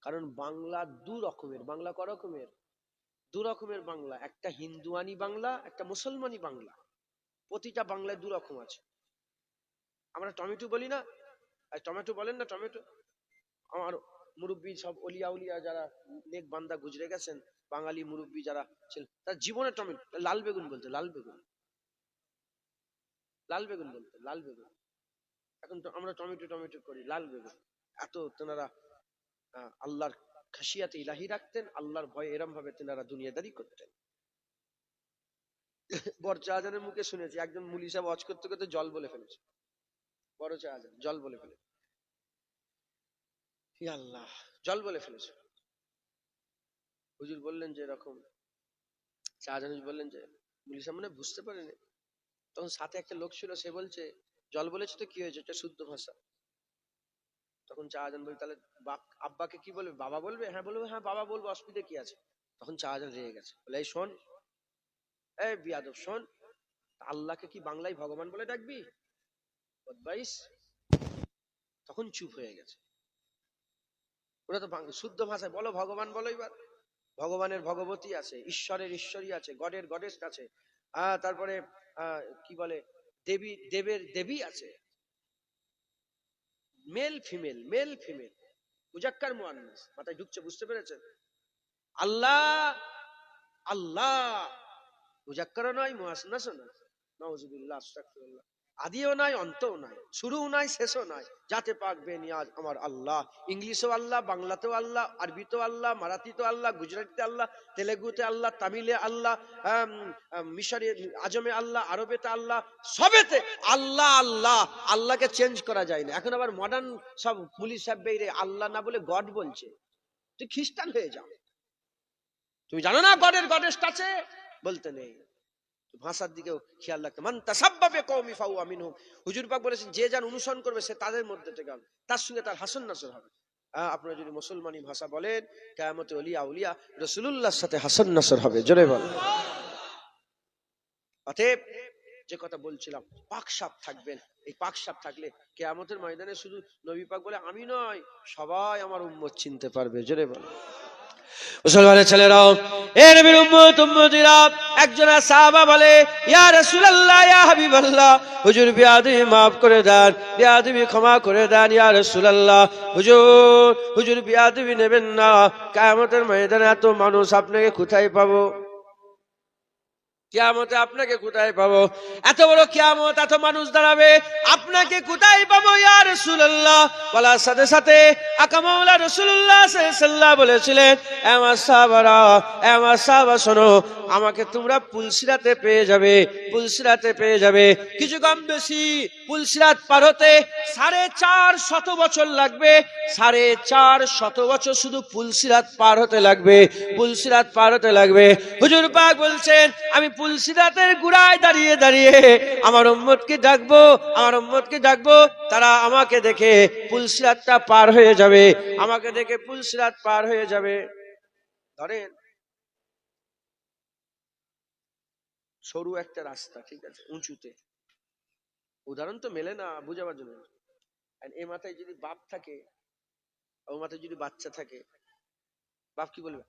কারণ বাংলা দু রকমের, বাংলা ক রকমের? দু রকমের বাংলা, একটা হিন্দুয়ানি বাংলা, একটা মুসলমানি বাংলা। প্রতিটা বাংলায় দু রকম আছে। আমরা টমেটো বলি না, টমেটো বলেন না, টমেটো। আমার মুরব্বী সব অলিয়া উলিয়া যারা নেক বান্দা গুজরে গেছেন, বাঙালি মুরব্বী যারা ছিলেন, তার জীবনে টমেটো, লাল বেগুন বলতে, লাল বেগুন, লাল বেগুন বলতে, লাল বেগুন। এখন তো আমরা টমেটো টমেটো করি, লাল বেগুন। এত তেনারা আল্লাহর খাসিয়াতে ইলাহি রাখতেন, আল্লাহর ভয়ে এরম ভাবে তেনারা দুনিয়াদারি করতেন। বড় চাহাজানের মুখে শুনেছি, একজন মুলি সাহেব ওয়াজ করতে করতে জল বলে ফেলেছে। বড় চাহাজান জল বলে ফেলেছে, আল্লাহ, জল বলে ফেলেছে। হুজুর বললেন যে এরকম, শাহজাহান হুজুর বললেন যে মুলি সাহেব মানে বুঝতে পারেনি। তখন সাথে একটা লোক ছিল, সে বলছে জল বলেছে তো কি হয়েছে, এটা শুদ্ধ ভাষা। তখন শাহজাহান বলবে তাহলে আব্বাকে কি বলবে, বাবা বলবে? হ্যাঁ বলবে, হ্যাঁ বাবা বলবো, অসুবিধা কি আছে? তখন শাহজাহান রেগে গেছে, বলে এই শোন, এই বিয়াদব শোন, আল্লাহকে কি বাংলায় ভগবান বলে ডাকবি? বদমাইশ। তখন চুপ হয়ে গেছে। ওরা তো শুদ্ধ ভাষায় বলো, ভগবান বলো। এবার ভগবানের ভগবতী আছে, ঈশ্বরের ঈশ্বরী আছে, গডের গডেস আছে, তারপরে কি বলে, দেবী দেবের দেবী আছে, মেল ফিমেল, মেল ফিমেল, মুজাক্কার মুআন্নাস। মাথায় ঢুকছে? বুঝতে পেরেছেন? আল্লাহ আল্লাহ মুজাক্কারও নয়, মুআন্নাসও নয়। নাউযুবিল্লাহ, আস্তাগফিরুল্লাহ। আদিও নাই, অন্তও নাই, শুরুও নাই, শেষও নাই। যাতে পাক বেনিয়াজ আমার আল্লাহ। ইংলিশেও আল্লাহ, বাংলাতেও আল্লাহ, আরবিতেও আল্লাহ, মারাঠিতেও আল্লাহ, গুজরাটিতে আল্লাহ, তেলেগুতে আল্লাহ, তামিলে আল্লাহ, মিশরে আজমে আল্লাহ, আরবেতে আল্লাহ, সবেতে আল্লাহ আল্লাহ। আল্লাহকে চেঞ্জ করা যায় না। এখন আবার মডার্ন সব পুলিশ সাহেব বেরিয়ে আল্লাহ না বলে গড বলছে। তুই খ্রিস্টান হয়ে যাও, তুমি জানো না গডের গডেস আছে? বলতে নেই। ভাষার দিকেও খেয়াল রাখতে। মান তাসাব্বাবে কওমি ফাহুয়া মিনহুম। হুজুর পাক বলেছেন, যে যার অনুসরণ করবে সে তাদের মধ্যে থেকে হবে, তার সঙ্গে তার হাসান নাসর হবে। আপনারা যদি মুসলমানি ভাষা বলেন, কিয়ামতে ওলিয়া উলিয়া রাসূলুল্লাহর সাথে হাসান নাসর হবে। জোরে বলেন। অতএব যে কথা বলছিলাম, পাক সাপ থাকবেন। এই পাক সাপ থাকলে কিয়ামতের ময়দানে শুধু নবী পাক বলে আমি নয়, সবাই আমার উম্মত চিনতে পারবে। জোরে বলেন। মুসলমানের ছেলেরাও, এ নবীর উম্মত উম্মতিরা, একজন সাহাবা বলে, ইয়া রাসূলুল্লাহ, ইয়া হাবিবাল্লাহ, হুজুর বিয়াদবি maaf করে দেন, বিয়াদবি ক্ষমা করে দেন ইয়া রাসূলুল্লাহ। হুজুর বিয়াদবি নেবেন না, কিয়ামতের ময়দানে এত মানুষ, আপনাকে কোথায় পাবো? কিয়ামতে আপনাকে কোথায় পাবো? এত বড় কিয়ামত, এত মানুষ দাঁড়াবে, আপনাকে কোথায় পাবো ইয়া রাসূলুল্লাহ? বলার সাথে সাথে আকা মাওলা রাসূলুল্লাহ সাল্লাল্লাহু আলাইহি ওয়াসাল্লাম বলেছিলেন, এ আমার সাহাবারা, এ আমার সাহাবা শোনো, আমাকে তোমরা পুলসিরাতে পেয়ে যাবে, পুলসিরাতে পেয়ে যাবে। কিছু কম বেশি পুলসিরাত পার হতে 450 বছর লাগবে, 450 বছর শুধু পুলসিরাত পার হতে লাগবে, পুলসিরাত পার হতে লাগবে। হুজুর পাক বলছেন আমি পুলসিরাতের গুড়ায় দাঁড়িয়ে দাঁড়িয়ে আমার উম্মতকে ডাকবো, আমার উম্মতকে ডাকবো, তারা আমাকে দেখে পুলসিরাতটা পার হয়ে যাবে, আমাকে দেখে পুলসিরাত পার হয়ে যাবে। ধরেন সরু একটা রাস্তা, ঠিক আছে, উঁচুতে, উদাহরণ তো মেলে না বুঝাবার জন্য। এ মাথায় যদি বাপ থাকে, ও মাথায় যদি বাচ্চা থাকে, বাপ কি বলবে,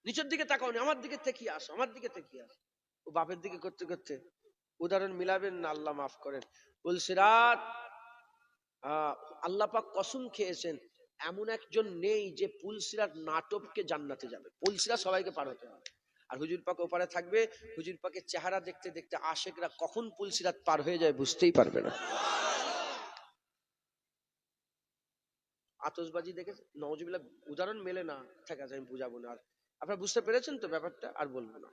নিচের দিকে তাকাও না, আমার দিকে তাকিয়ে আসো, আমার দিকে তাকিয়ে আসো। ও বাপের দিকে করতে করতে উদাহরণ মিলাবেন না, আল্লাহ মাফ করেন। পুলসিরাত আল্লাহ পাক কসম খেয়েছেন এমন একজন নেই যে পুলসিরাত নাটককে জান্নাতে যাবে। পুলসিরাত সবাইকে পার হতে হবে। আর হুজুর পাক ওপারে থাকবে, হুজুর পাকের চেহারা দেখতে দেখতে আশেকরা কখন পুলসিরাত পার হয়ে যায় বুঝতেই পারবে না। আতশবাজি দেখে নওয়াজুবিল্লাহ, উদাহরণ মেলে না, ঠিক আছে আমি বুঝাবো না। আর আপনারা বুঝতে পেরেছেন তো ব্যাপারটা, আর বলবো না।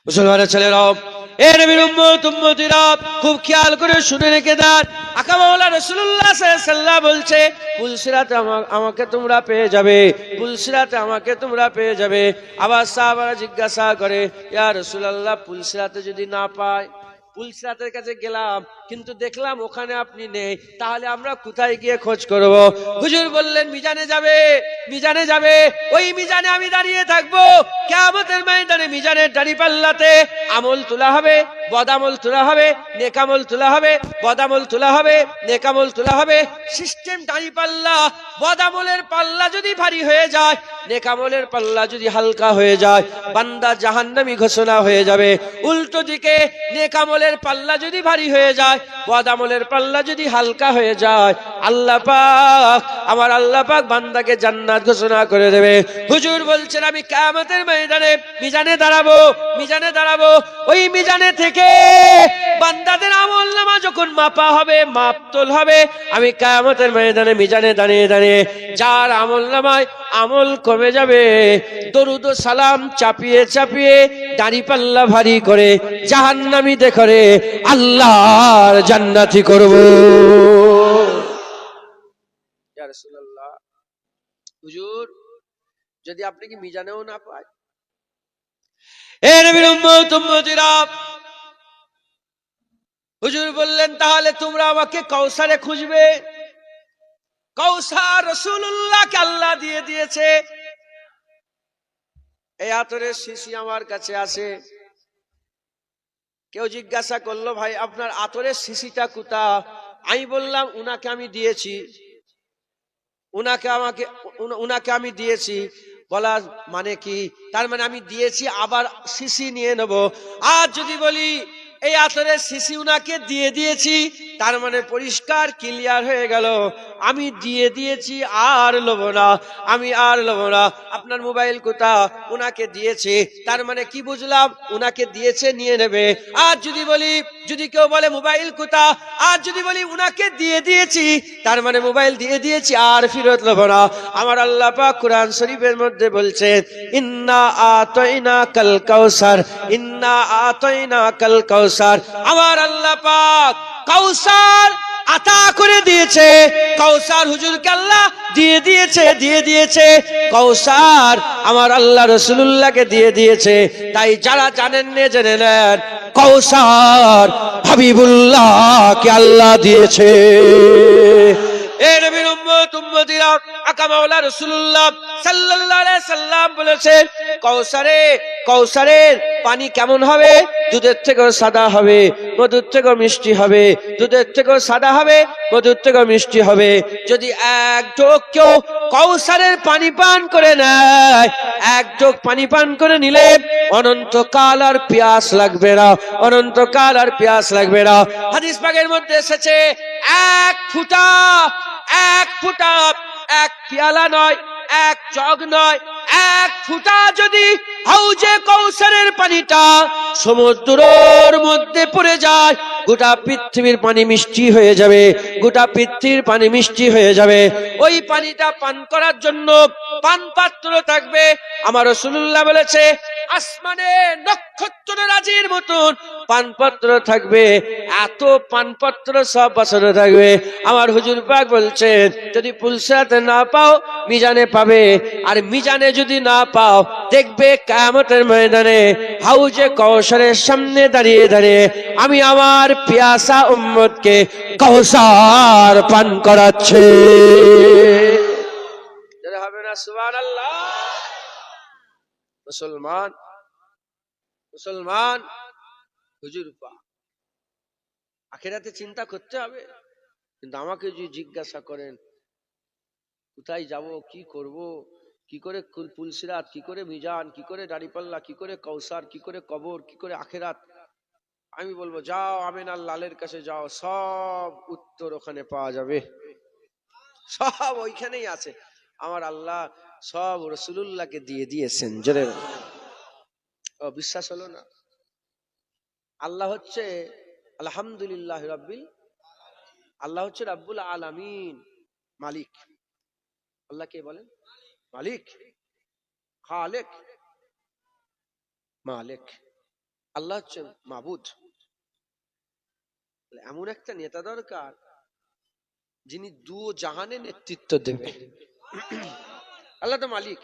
মুসলমানের ছেলেরাও, এ নবীর উম্মত উম্মতিরা, খুব খেয়াল করে শুনে রেখে দেন। আকা মাওলানা রাসূলুল্লাহ সাল্লাল্লাহু আলাইহি ওয়াসাল্লাম বলছে পুলসিরাতে আমাকে তোমরা পেয়ে যাবে, পুলসিরাতে আমাকে তোমরা পেয়ে যাবে। আবার সাহাবারা জিজ্ঞাসা করে, ইয়া রাসূলুল্লাহ পুলসিরাতে যদি না পাই, পুলসিরাতের কাছে গেলাম কিন্তু দেখলাম ওখানে আপনি নেই, তাহলে আমরা কোথায় গিয়ে খোঁজ করব? হুজুর বললেন মিজানে যাবে, মিজানে যাবে, ওই মিজানে আমি দাঁড়িয়ে থাকবো। কিয়ামতের ময়দানে মিজানের দাঁড়িপাল্লাতে আমল তোলা হবে, বদামল তোলা হবে, নেকামল তোলা হবে, বদামল তোলা হবে, নেকামল তোলা হবে। সিস্টেম দাঁড়িপাল্লা, বদামলের পাল্লা যদি ভারী হয়ে যায়, নেকামলের পাল্লা যদি হালকা হয়ে যায়, বান্দা জাহান্নামী ঘোষণা হয়ে যাবে। উল্টো দিকে নেকামলের পাল্লা যদি ভারী হয়ে যায়, বদামলের পাল্লা যদি হালকা হয়ে যায়, আল্লাহ পাক, আমার আল্লাহ পাক বান্দাকে জান্নাত ঘোষণা করে দেবে। হুজুর বলছেন আমি কিয়ামতের ময়দানে মিজানে দাঁড়াবো, মিজানে দাঁড়াবো। ওই মিজানে থেকে বান্দাদের আমলনামা যখন মাপা হবে, মাপতোল হবে, আমি কিয়ামতের ময়দানে মিজানে দাঁড়িয়ে দাঁড়িয়ে যার আমলনামায় আমল কমে যাবে, দরুদ ও সালাম চাপিয়ে চাপিয়ে দাঁড়িপাল্লা ভারী করে জাহান্নামী দেখরে আল্লাহর জান্নাতি করব। ইয়া রাসূলুল্লাহ, হুজুর যদি আপনি কি মিজানেও না পায়? এ নবীর উম্মত উম্মতিরা, হুজুর বললেন তাহলে তোমরা আমাকে কাউসারে খুঁজবে। কাউসার রাসূলুল্লাহকে আল্লাহ দিয়ে দিয়েছে। এই আতরের শিশি আমার কাছে আছে। কেউ জিজ্ঞাসা করলো ভাই আপনার আতরের শিশিটা কোথা? আমি বললাম উনাকে আমি দিয়েছি, উনাকে আমি দিয়েছি। বলা মানে কি? তার মানে আমি দিয়েছি আবার শিশি নিয়ে নেব। আর যদি বলি এই আতরের শিশি উনাকে দিয়ে দিয়েছি, তার মানে পরিষ্কার ক্লিয়ার হয়ে গেল আমি দিয়ে দিয়েছি, আর লব না, আমি আর লব না। আপনার মোবাইল কোথা? উনাকে দিয়েছে, তার মানে কি বুঝলাম? উনাকে দিয়েছে, নিয়ে নেবে। আর যদি বলি, যদি কেউ বলে মোবাইল কোথা, আর যদি বলি উনাকে দিয়ে দিয়েছি, তার মানে মোবাইল দিয়ে দিয়েছি, আর ফেরত লব না। আমার আল্লাহ পাক কুরআন শরীফের মধ্যে বলছেন ইন্না আতাইনা কাল কাউসার, ইন্না আতাইনা কাল কাউসার। আমার আল্লাহ পাক কাউসার আতা করে দিয়েছে। কাউসার হুজুরকে আল্লাহ দিয়ে দিয়েছে, দিয়ে দিয়েছে। কাউসার আমার আল্লাহ রাসূলুল্লাহকে দিয়ে দিয়েছে। তাই যারা জানেন না জেনে নেন, কাউসার হাবিবুল্লাহকে আল্লাহ দিয়েছে। এ নবীর উম্মত উম্মতিরা, আকা মাওলানা রাসূলুল্লাহ সাল্লাল্লাহু আলাইহি সাল্লাম বলেছেন কাউসারের পানি কেমন হবে? দুধের থেকেও সাদা হবে, মধুর থেকেও মিষ্টি হবে। দুধের থেকেও সাদা হবে, মধুর থেকেও মিষ্টি হবে। যদি এক ঢোক কেউ কাউসারের পানি পান করে নেয়, এক ঢোক পানি পান করে নিলে অনন্তকাল আর পিয়াস লাগবে না, অনন্তকাল আর পিয়াস লাগবে না। হাদিস পাকের মধ্যে এসেছে এক ফুটা, এক পিয়ালা নয়, এক জগ নয়, এক ফুটা যদি হাউজে কাউসারের পানিটা সমুদ্রের মধ্যে পড়ে যায়, গোটা পৃথিবীর পানি মিষ্টি হয়ে যাবে, গোটা পৃথিবীর পানি মিষ্টি হয়ে যাবে। ওই পানিটা পান করার জন্য পানপাত্র থাকবে। আমার রাসূলুল্লাহ বলেছে আসমানে নক্ষত্র রাজির মতন পানপাত্র থাকবে, এত পানপাত্র সব বছরে থাকবে। আমার হুজুর পাক বলছেন যদি পুলসাতে না পাও মিজানে পাবে, আর মিজানে যদি না পাও দেখবে কিয়ামতের ময়দানে হাউজে কাউসারের সামনে দাঁড়িয়ে দাঁড়িয়ে আমি আমার পিয়াসা উম্মতকে কাউসার পান করাচ্ছে। হবে না সুবহানাল্লাহ? মুসলমান মুসলমান হুজুর পাক আখিরাতে চিন্তা করতে হবে। কিন্তু আমাকে যদি জিজ্ঞাসা করেন কোথায় যাব, কি করব, কি করে পুলসিরাত, কি করে মিজান, কি করে দাড়িপাল্লা, কি করে কাউসার, কি করে কবর, কি করে আখিরাত, আমি বলবো যাও আমিনার লালের কাছে যাও, সব উত্তর ওখানে পাওয়া যাবে, সব ওইখানেই আছে। আমার আল্লাহ সব রাসূলুল্লাহকে দিয়ে দিয়েছেন। জোরে ও বিশ্বাস হলো না? আল্লাহ হচ্ছে আলহামদুলিল্লাহ রাব্বিল, আল্লাহ হচ্ছে রাব্বুল আলামিন, মালিক। আল্লাহ কে বলেন? মালিক, খালেক, মালিক। আল্লাহ হচ্ছে মাবুদ। এমন একটা নেতা দরকার যিনি দু জাহানে নেতৃত্ব দেবে। আল্লাহ তো মালিক,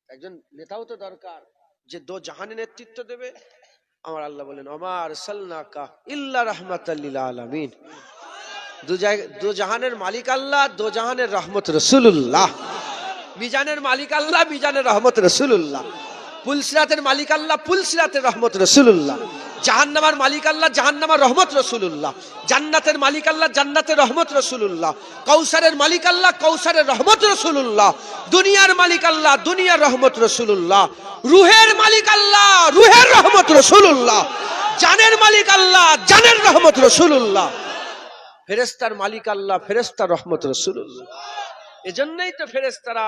একজন নেতাও তো দরকার যে দু জাহানে নেতৃত্ব দেবে। আমার আল্লাহ বলেন ওমা আরসালনাকা ইল্লা রাহমাতাল লিল আলামিন। দু জাহানের মালিক আল্লাহ, দু জাহানের রহমত রাসূলুল্লাহ। মিজানের মালিক আল্লাহ, মিজানের রহমত রাসূলুল্লাহ। পুলসিরাতের মালিক আল্লাহ, পুলসিরাতের রহমত রাসূলুল্লাহ। জাহান্নামের মালিক আল্লাহ, জাহান্নামের রহমত রাসূলুল্লাহ। জান্নাতের মালিক আল্লাহ, জান্নাতের রহমত রাসূলুল্লাহ। কাউসারের মালিক আল্লাহ, কাউসারের রহমত রাসূলুল্লাহ। দুনিয়ার মালিক আল্লাহ, দুনিয়ার রহমত রাসূলুল্লাহ। রূহের মালিক আল্লাহ, রূহের রহমত রাসূলুল্লাহ। জানের মালিক আল্লাহ, জানের রহমত রাসূলুল্লাহ। ফেরেশতার মালিক আল্লাহ, ফেরেশতার রহমত রাসূলুল্লাহ। এজন্যই তো ফেরেশতারা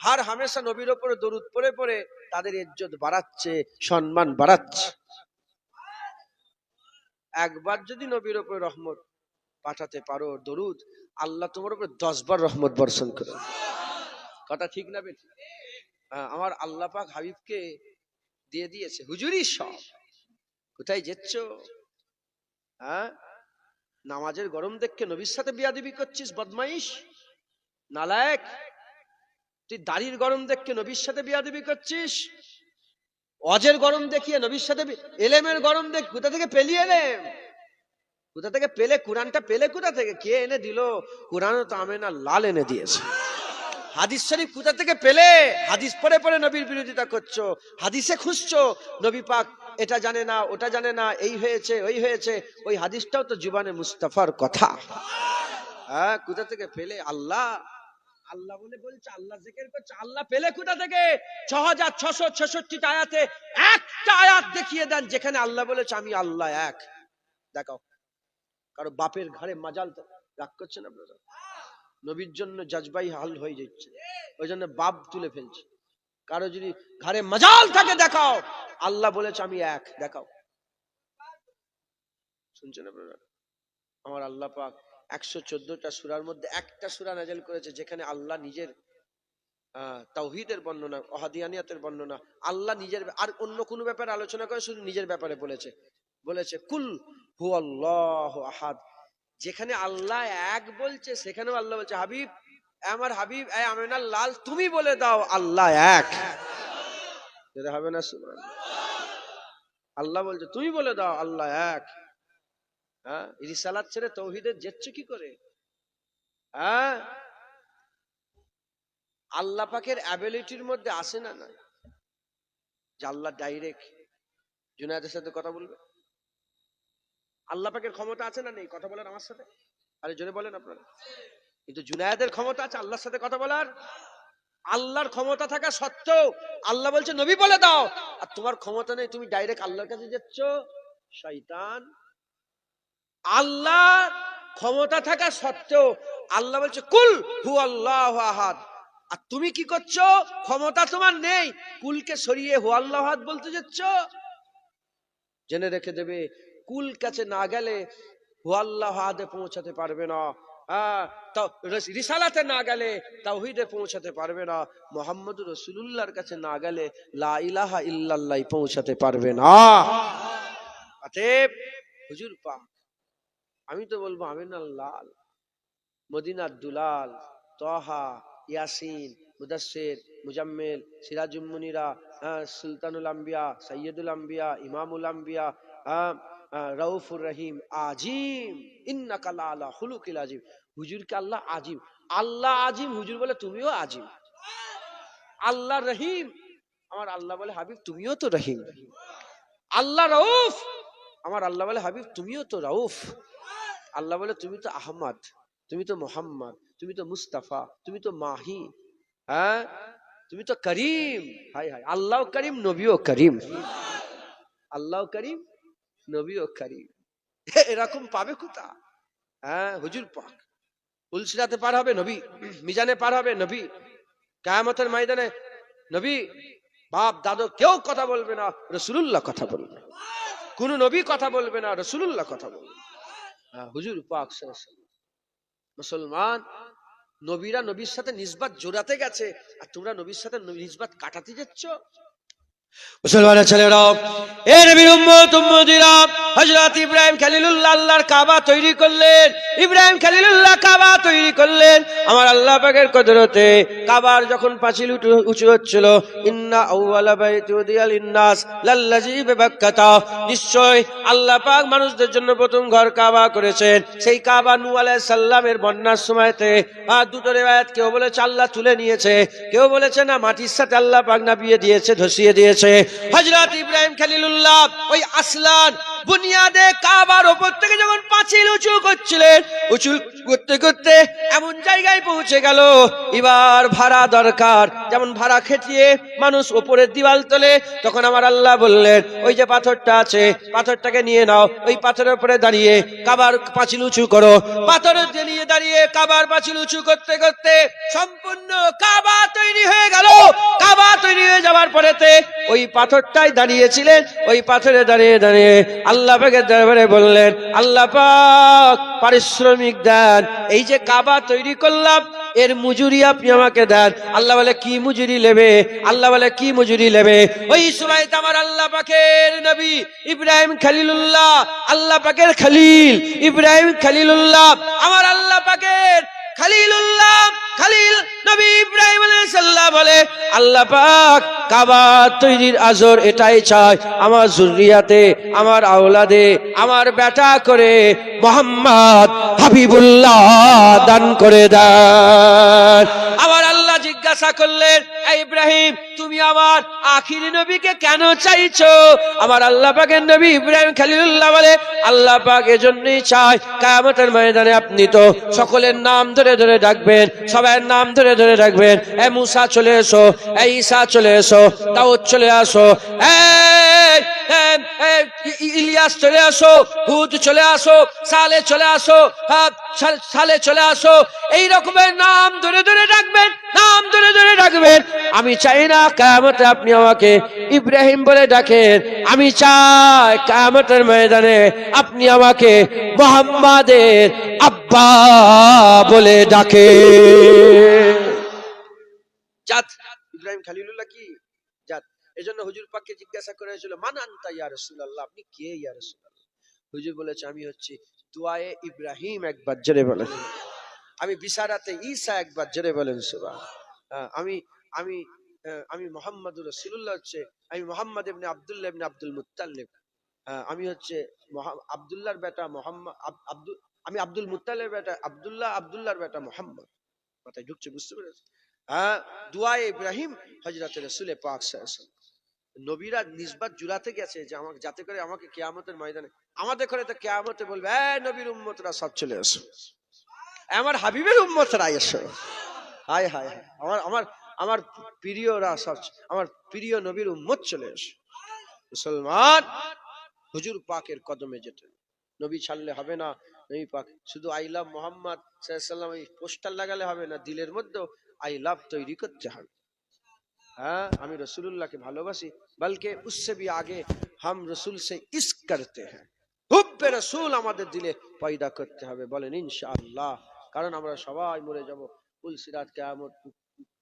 হার হামেশা নবীর উপরে দরুদ পড়ে পড়ে তাদের ইজ্জত বাড়াচ্ছে, সম্মান বাড়াচ্ছে। একবার যদি নবীর উপরে রহমত পাঠাতে পারো দরুদ, আল্লাহ তোমার উপরে 10 বার রহমত বর্ষণ করে। কথা ঠিক না বেঠিক? আমার আল্লাহ পাক হাবিবকে দিয়ে দিয়েছে হুজুরি সব। কোথায় যেচ্ছ? হ্যাঁ, নামাজের গরম দেখে নবীর সাথে বিয়াদবি করছিস, বদমাইশ নালায়েক। তুই দাড়ির গরম দেখে নবীর সাথে বিয়াদবি করছিস, অজের গরম দেখিয়ে নবীর সাথে, এলেমের গরম দেখ কোথা থেকে পেলি এলেম? কোথা থেকে পেলে? কোরআনটা পেলে কোথা থেকে? কে এনে দিল? কোরআন তো আমেনা লাল এনে দিয়েছে। হাদিস শরীফ কোথা থেকে পেলে? হাদিস পড়ে পড়ে নবীর বিরোধিতা করছো, হাদিসে খুঁজছো। নবী পাক এটা জানে না, ওটা জানে না, এই হয়েছে ওই হয়েছে। ওই হাদিসটাও তো জুবানে মুস্তাফার কথা। হ্যাঁ, কোথা থেকে পেলে? আল্লাহ আল্লাহ বলে বলছে, আল্লাহ জিকির করছে। আল্লাহ পেলে কোথা থেকে? 6666টা আয়াতে একটা আয়াত দেখিয়ে দেন যেখানে আল্লাহ বলেছে আমি আল্লাহ এক। দেখাও। কারো বাপের ঘরে মাজাল রাগ করছে না আপনারা? নবীর জন্য জজবাই হাল হয়ে যাচ্ছে, ওই জন্য বাপ তুলে ফেলছে। কারো যদি ঘরে মাজাল থাকে দেখাও আল্লাহ বলেছে আমি এক, দেখাও। শুনছেন আপনারা? আমার আল্লাহ পাক 114টা সূরার মধ্যে একটা সূরা নাযিল করেছে যেখানে আল্লাহ নিজের তাওহীদের বর্ণনা, ওয়াহদানিয়াতের বর্ণনা, আল্লাহ নিজের আর অন্য কোনো ব্যাপারে আলোচনা করে, শুধু নিজের ব্যাপারে বলেছে। বলেছে কুল হুয়াল্লাহু আহাদ। যেখানে আল্লাহ এক বলছে সেখানেও আল্লাহ বলছে হাবিব, আমার হাবিব আমিনার লাল, তুমি বলে দাও আল্লাহ এক। যেটা হবে না সুবহানাল্লাহ? আল্লাহ বলছে তুমি বলে দাও আল্লাহ এক। হ্যাঁ, রিসালাত ছেড়ে তাওহীদের যেচ্ছ কি করে? হ্যাঁ, আল্লাহ পাকের অ্যাবিলিটির মধ্যে আসে না না যে আল্লাহ ডাইরেক্ট জুনায়েদের সাথে কথা বলবে। আল্লাহ পাকের ক্ষমতা আছে না নেই কথা বলার আমার সাথে? আরে জোরে বলেন আপনারা। কিন্তু জুনায়েদের ক্ষমতা আছে আল্লাহর সাথে কথা বলার। আল্লাহর ক্ষমতা থাকা সত্ত্বেও আল্লাহ বলছে নবী বলে দাও, আর তোমার ক্ষমতা নেই, তুমি ডাইরেক্ট আল্লাহর কাছে যাচ্ছ। শয়তান। আল্লাহ ক্ষমতা থাকা সত্ত্বেও আল্লাহ বলছে কুল হুয়াল্লাহু আহাদ, আর তুমি কি করছো? ক্ষমতা তোমার নেই, কুলকে সরিয়ে হুয়াল্লাহু আহাদ বলতে যাচ্ছ। জেনে রেখে দেবে কুল কাছে না গেলে ও আল্লাহ আদে পৌঁছাতে পারবে না, রিসালাতে না গেলে তাওহীদে পৌঁছাতে পারবে না, মুহাম্মদুর রাসূলুল্লাহর কাছে না গেলে লা ইলাহা ইল্লাল্লাহ পৌঁছাতে পারবে না। অতএব হুজুর পাক, আমি তো বলবো আমিনাল লাল, মদিনার দুলাল, তহা, ইয়াসিন, মুদাসসির, মুজাম্মিল, সিরাজুল মুনিরা, সুলতানুল আম্বিয়া, সাইয়্যিদুল আম্বিয়া, ইমামুল আম্বিয়া, রাউফুর রহিম, আজিম, ইন্নাকা লাআলা খুলুকিল আজিম। হুজুরকে আল্লাহ আজিম, আল্লাহ আজিম, হুজুর বলে তুমিও আজিম। আল্লাহ রহিম, আমার আল্লাহ বলে হাবিব তুমিও তো রহিম। আল্লাহ রাউফ, আমার আল্লাহ বলে হাবিব তুমিও তো রাউফ। আল্লাহ বলে তুমি তো আহমদ, তুমি তো মোহাম্মদ, তুমি তো মুস্তাফা, তুমি তো মাহি, হ্যাঁ তুমি তো করিম। হায় হায়, আল্লাহ করিম, নবীও করিম। আল্লাহ করিম, নবীও করিম, এরকম পাবে কোথা? হ্যাঁ হুজুর পাক উলসিরাতে পার হবে নবী, মিজানে পার হবে নবী, কিয়ামতের ময়দানে নবী, বাপ দাদু কেউ কথা বলবে না, রাসূলুল্লাহ কথা বলবে। কোন নবী কথা বলবে না, রাসূলুল্লাহ কথা বলবে। হুজুর পাক সাল্লাল্লাহু আলাইহি ওয়াসাল্লাম। মুসলমান, নবীরা নবীর সাথে নিসবত জোড়াতে গেছে, আর তোমরা নবীর সাথে নিসবত কাটাতে যাচ্ছ। মুসলমানের ছেলেরা, এ নবীর উম্মত উম্মতিরা, হযরত ইব্রাহিম খলিলুল্লাহ আল্লাহর কাবা তৈরি করলেন। ইব্রাহিম খলিলুল্লাহ কাবা তৈরি করলেন আমার আল্লাহ পাকের কুদরতে। কাবার যখন পাঁচিল উঁচু হচ্ছিল, ইন্না আউওয়ালা বাইতি উদিয়া লিন্নাস লাল্লাযী বিবাক্কাতা, নিশ্চয় আল্লাহ পাক মানুষদের জন্য প্রথম ঘর কাবা করেছেন। সেই কাবা নূহ আলাইহিস সালামের বন্যার সময়তে দুটো রিওয়ায়াত, কেউ বলেছে আল্লাহ তুলে নিয়েছে, কেউ বলেছে না মাটির সাথে আল্লাহ পাক নাবিয়ে দিয়েছে, ধসিয়ে দিয়েছে। হযরত ইব্রাহিম খলিলুল্লাহ ওই আসলান বুনিয়াদে কাবার উপর থেকে যখন পাঁচিল উঁচু করছিলেন, উঁচু করতে করতে এমন জায়গায় পৌঁছে গেল, এবার ভাড়া দরকার। যেমন ভাড়া খেটিয়ে মানুষ উপরের দিওয়াল তোলে, তখন আমার আল্লাহ বললেন ওই যে পাথরটা আছে, পাথরটাকে নিয়ে নাও, ওই পাথরের উপরে দাঁড়িয়ে কাবার পাঁচিল উঁচু করো। পাথরের নিয়ে দাঁড়িয়ে কাবার পাঁচিল উঁচু করতে করতে সম্পূর্ণ কাবা তৈরি হয়ে গেল। কাবা তৈরি হয়ে যাওয়ার পরেতে ওই পাথরটাই দাঁড়িয়েছিলেন, ওই পাথরে দাঁড়িয়ে দাঁড়িয়ে আল্লাহ পাকের দরবারে বললেন, আল্লাহ পাক পারিশ্রমিক দেন, এই যে কাবা তৈরি করলাম এর মজুরি আপনি আমাকে দেন। আল্লাহ বলে কি মজুরি নেবে? আল্লাহ বলে কি মজুরি নেবে? ওই সময়তে আমার আল্লাহ পাকের নবী ইব্রাহিম খলিলুল্লাহ, আল্লাহ পাকের খলিল ইব্রাহিম খলিলুল্লাহ, আমার আল্লাহ পাকের খলিলুল্লাহ, খলিল নবী ইব্রাহিম আলাইহিস সালাম বলে, আল্লাহ পাক কাবা তৈরির আজর এটাই চায়, আমার যুররিয়াতে, আমার আওলাদে, আমার বেটা করে মুহাম্মদ হাবিবুল্লাহ দান করে দেন। আমার আল্লাহ জিজ্ঞাসা করলেন, ইব্রাহিম তুমি আমার আখিরি নবীকে কেন চাইছো? আমার আল্লাহ পাকের নবী ইব্রাহিম খলিলুল্লাহ বলে, আল্লাহ পাক এজন্যই চায় কিয়ামতের ময়দানে আপনি তো সকলের নাম ধরে ধরে ডাকবেন, সবার নাম ধরে ধরে ডাকবেন, এ মুসা চলে এসো, এ ঈসা চলে এসো, দাউদ চলে আসো, ইলিয়াস চলে আসো, হুদ চলে আসো, সালে চলে আসো, সালে চলে আসো, এই রকমের নাম ধরে ধরে ডাকবেন, নাম ধরে ধরে ডাকবেন। আমি চাই না কিয়ামতে আপনি আমাকে ইব্রাহিম বলে ডাকেন, আমি চাই কিয়ামতের ময়দানে আপনি আমাকে মুহাম্মাদের আব্বা বলে ডাকেন। জাত ইব্রাহিম খলিলুল্লাহ কি জাত? এজন্য হুজুর পাককে জিজ্ঞাসা করা হয়েছিল, মান আনতা ইয়া রাসূলুল্লাহ, আপনি কে ইয়া রাসূলুল্লাহ? হুজুর বলেছে আমি হচ্ছি দুআয়ে ইব্রাহিম, একবার জোরে বলেন। আমি বিশারাতে ঈসা, একবার জোরে বলেন সুবহান। আমি আমি আমি মুহাম্মদুর রাসূলুল্লাহ, হচ্ছে আমি মুহাম্মদ ইবনে আব্দুল্লাহ ইবনে আব্দুল মুত্তালিব। আমি হচ্ছে আব্দুল্লাহর বেটা মুহাম্মদ, আমি আব্দুল মুত্তালিবের বেটা আব্দুল্লাহ, আব্দুল্লাহর বেটা মুহাম্মদ। কথায় ঢুকছে, বুঝতে পেরেছেন? দুআয়ে ইব্রাহিম হযরত রাসূল পাক সাল্লাল্লাহু আলাইহি ওয়াসাল্লাম। নবীরা নিসবত জুড়াতে গেছে যে আমাকে, যাতে করে আমাকে কিয়ামতের ময়দানে আমাদের করে তো কিয়ামতে বলবে, এ নবীর উম্মতরা সব চলে এসো, আমার হাবিবের উম্মতরা এসো। হায় হায় হায়, আমার আমার আমার প্রিয়রা সব, আমার প্রিয় নবীর উম্মত চলে এসো। মুসলমান, হুজুর পাকের কদমে যেতে, নবী ছাড়লে হবে না। নবী পাক শুধু আই লাভ মোহাম্মদ সাল্লাল্লাহু আলাইহি ওয়াসাল্লাম এই পোস্টার লাগালে হবে না, দিলের মধ্যে আই লাভ তৈরি করতে হবে। हाँ, हमें रसूलुल्लाह के भालोबासी, बल्कि उससे भी आगे हम रसूल से इश्क करते हैं, खूब হুব্বে রাসূল আমাদের দিলে পয়দা করতে হবে, বলেন ইনশাআল্লাহ। কারণ আমরা সবাই মরে যাব, পুলসিরাত, কিয়ামত,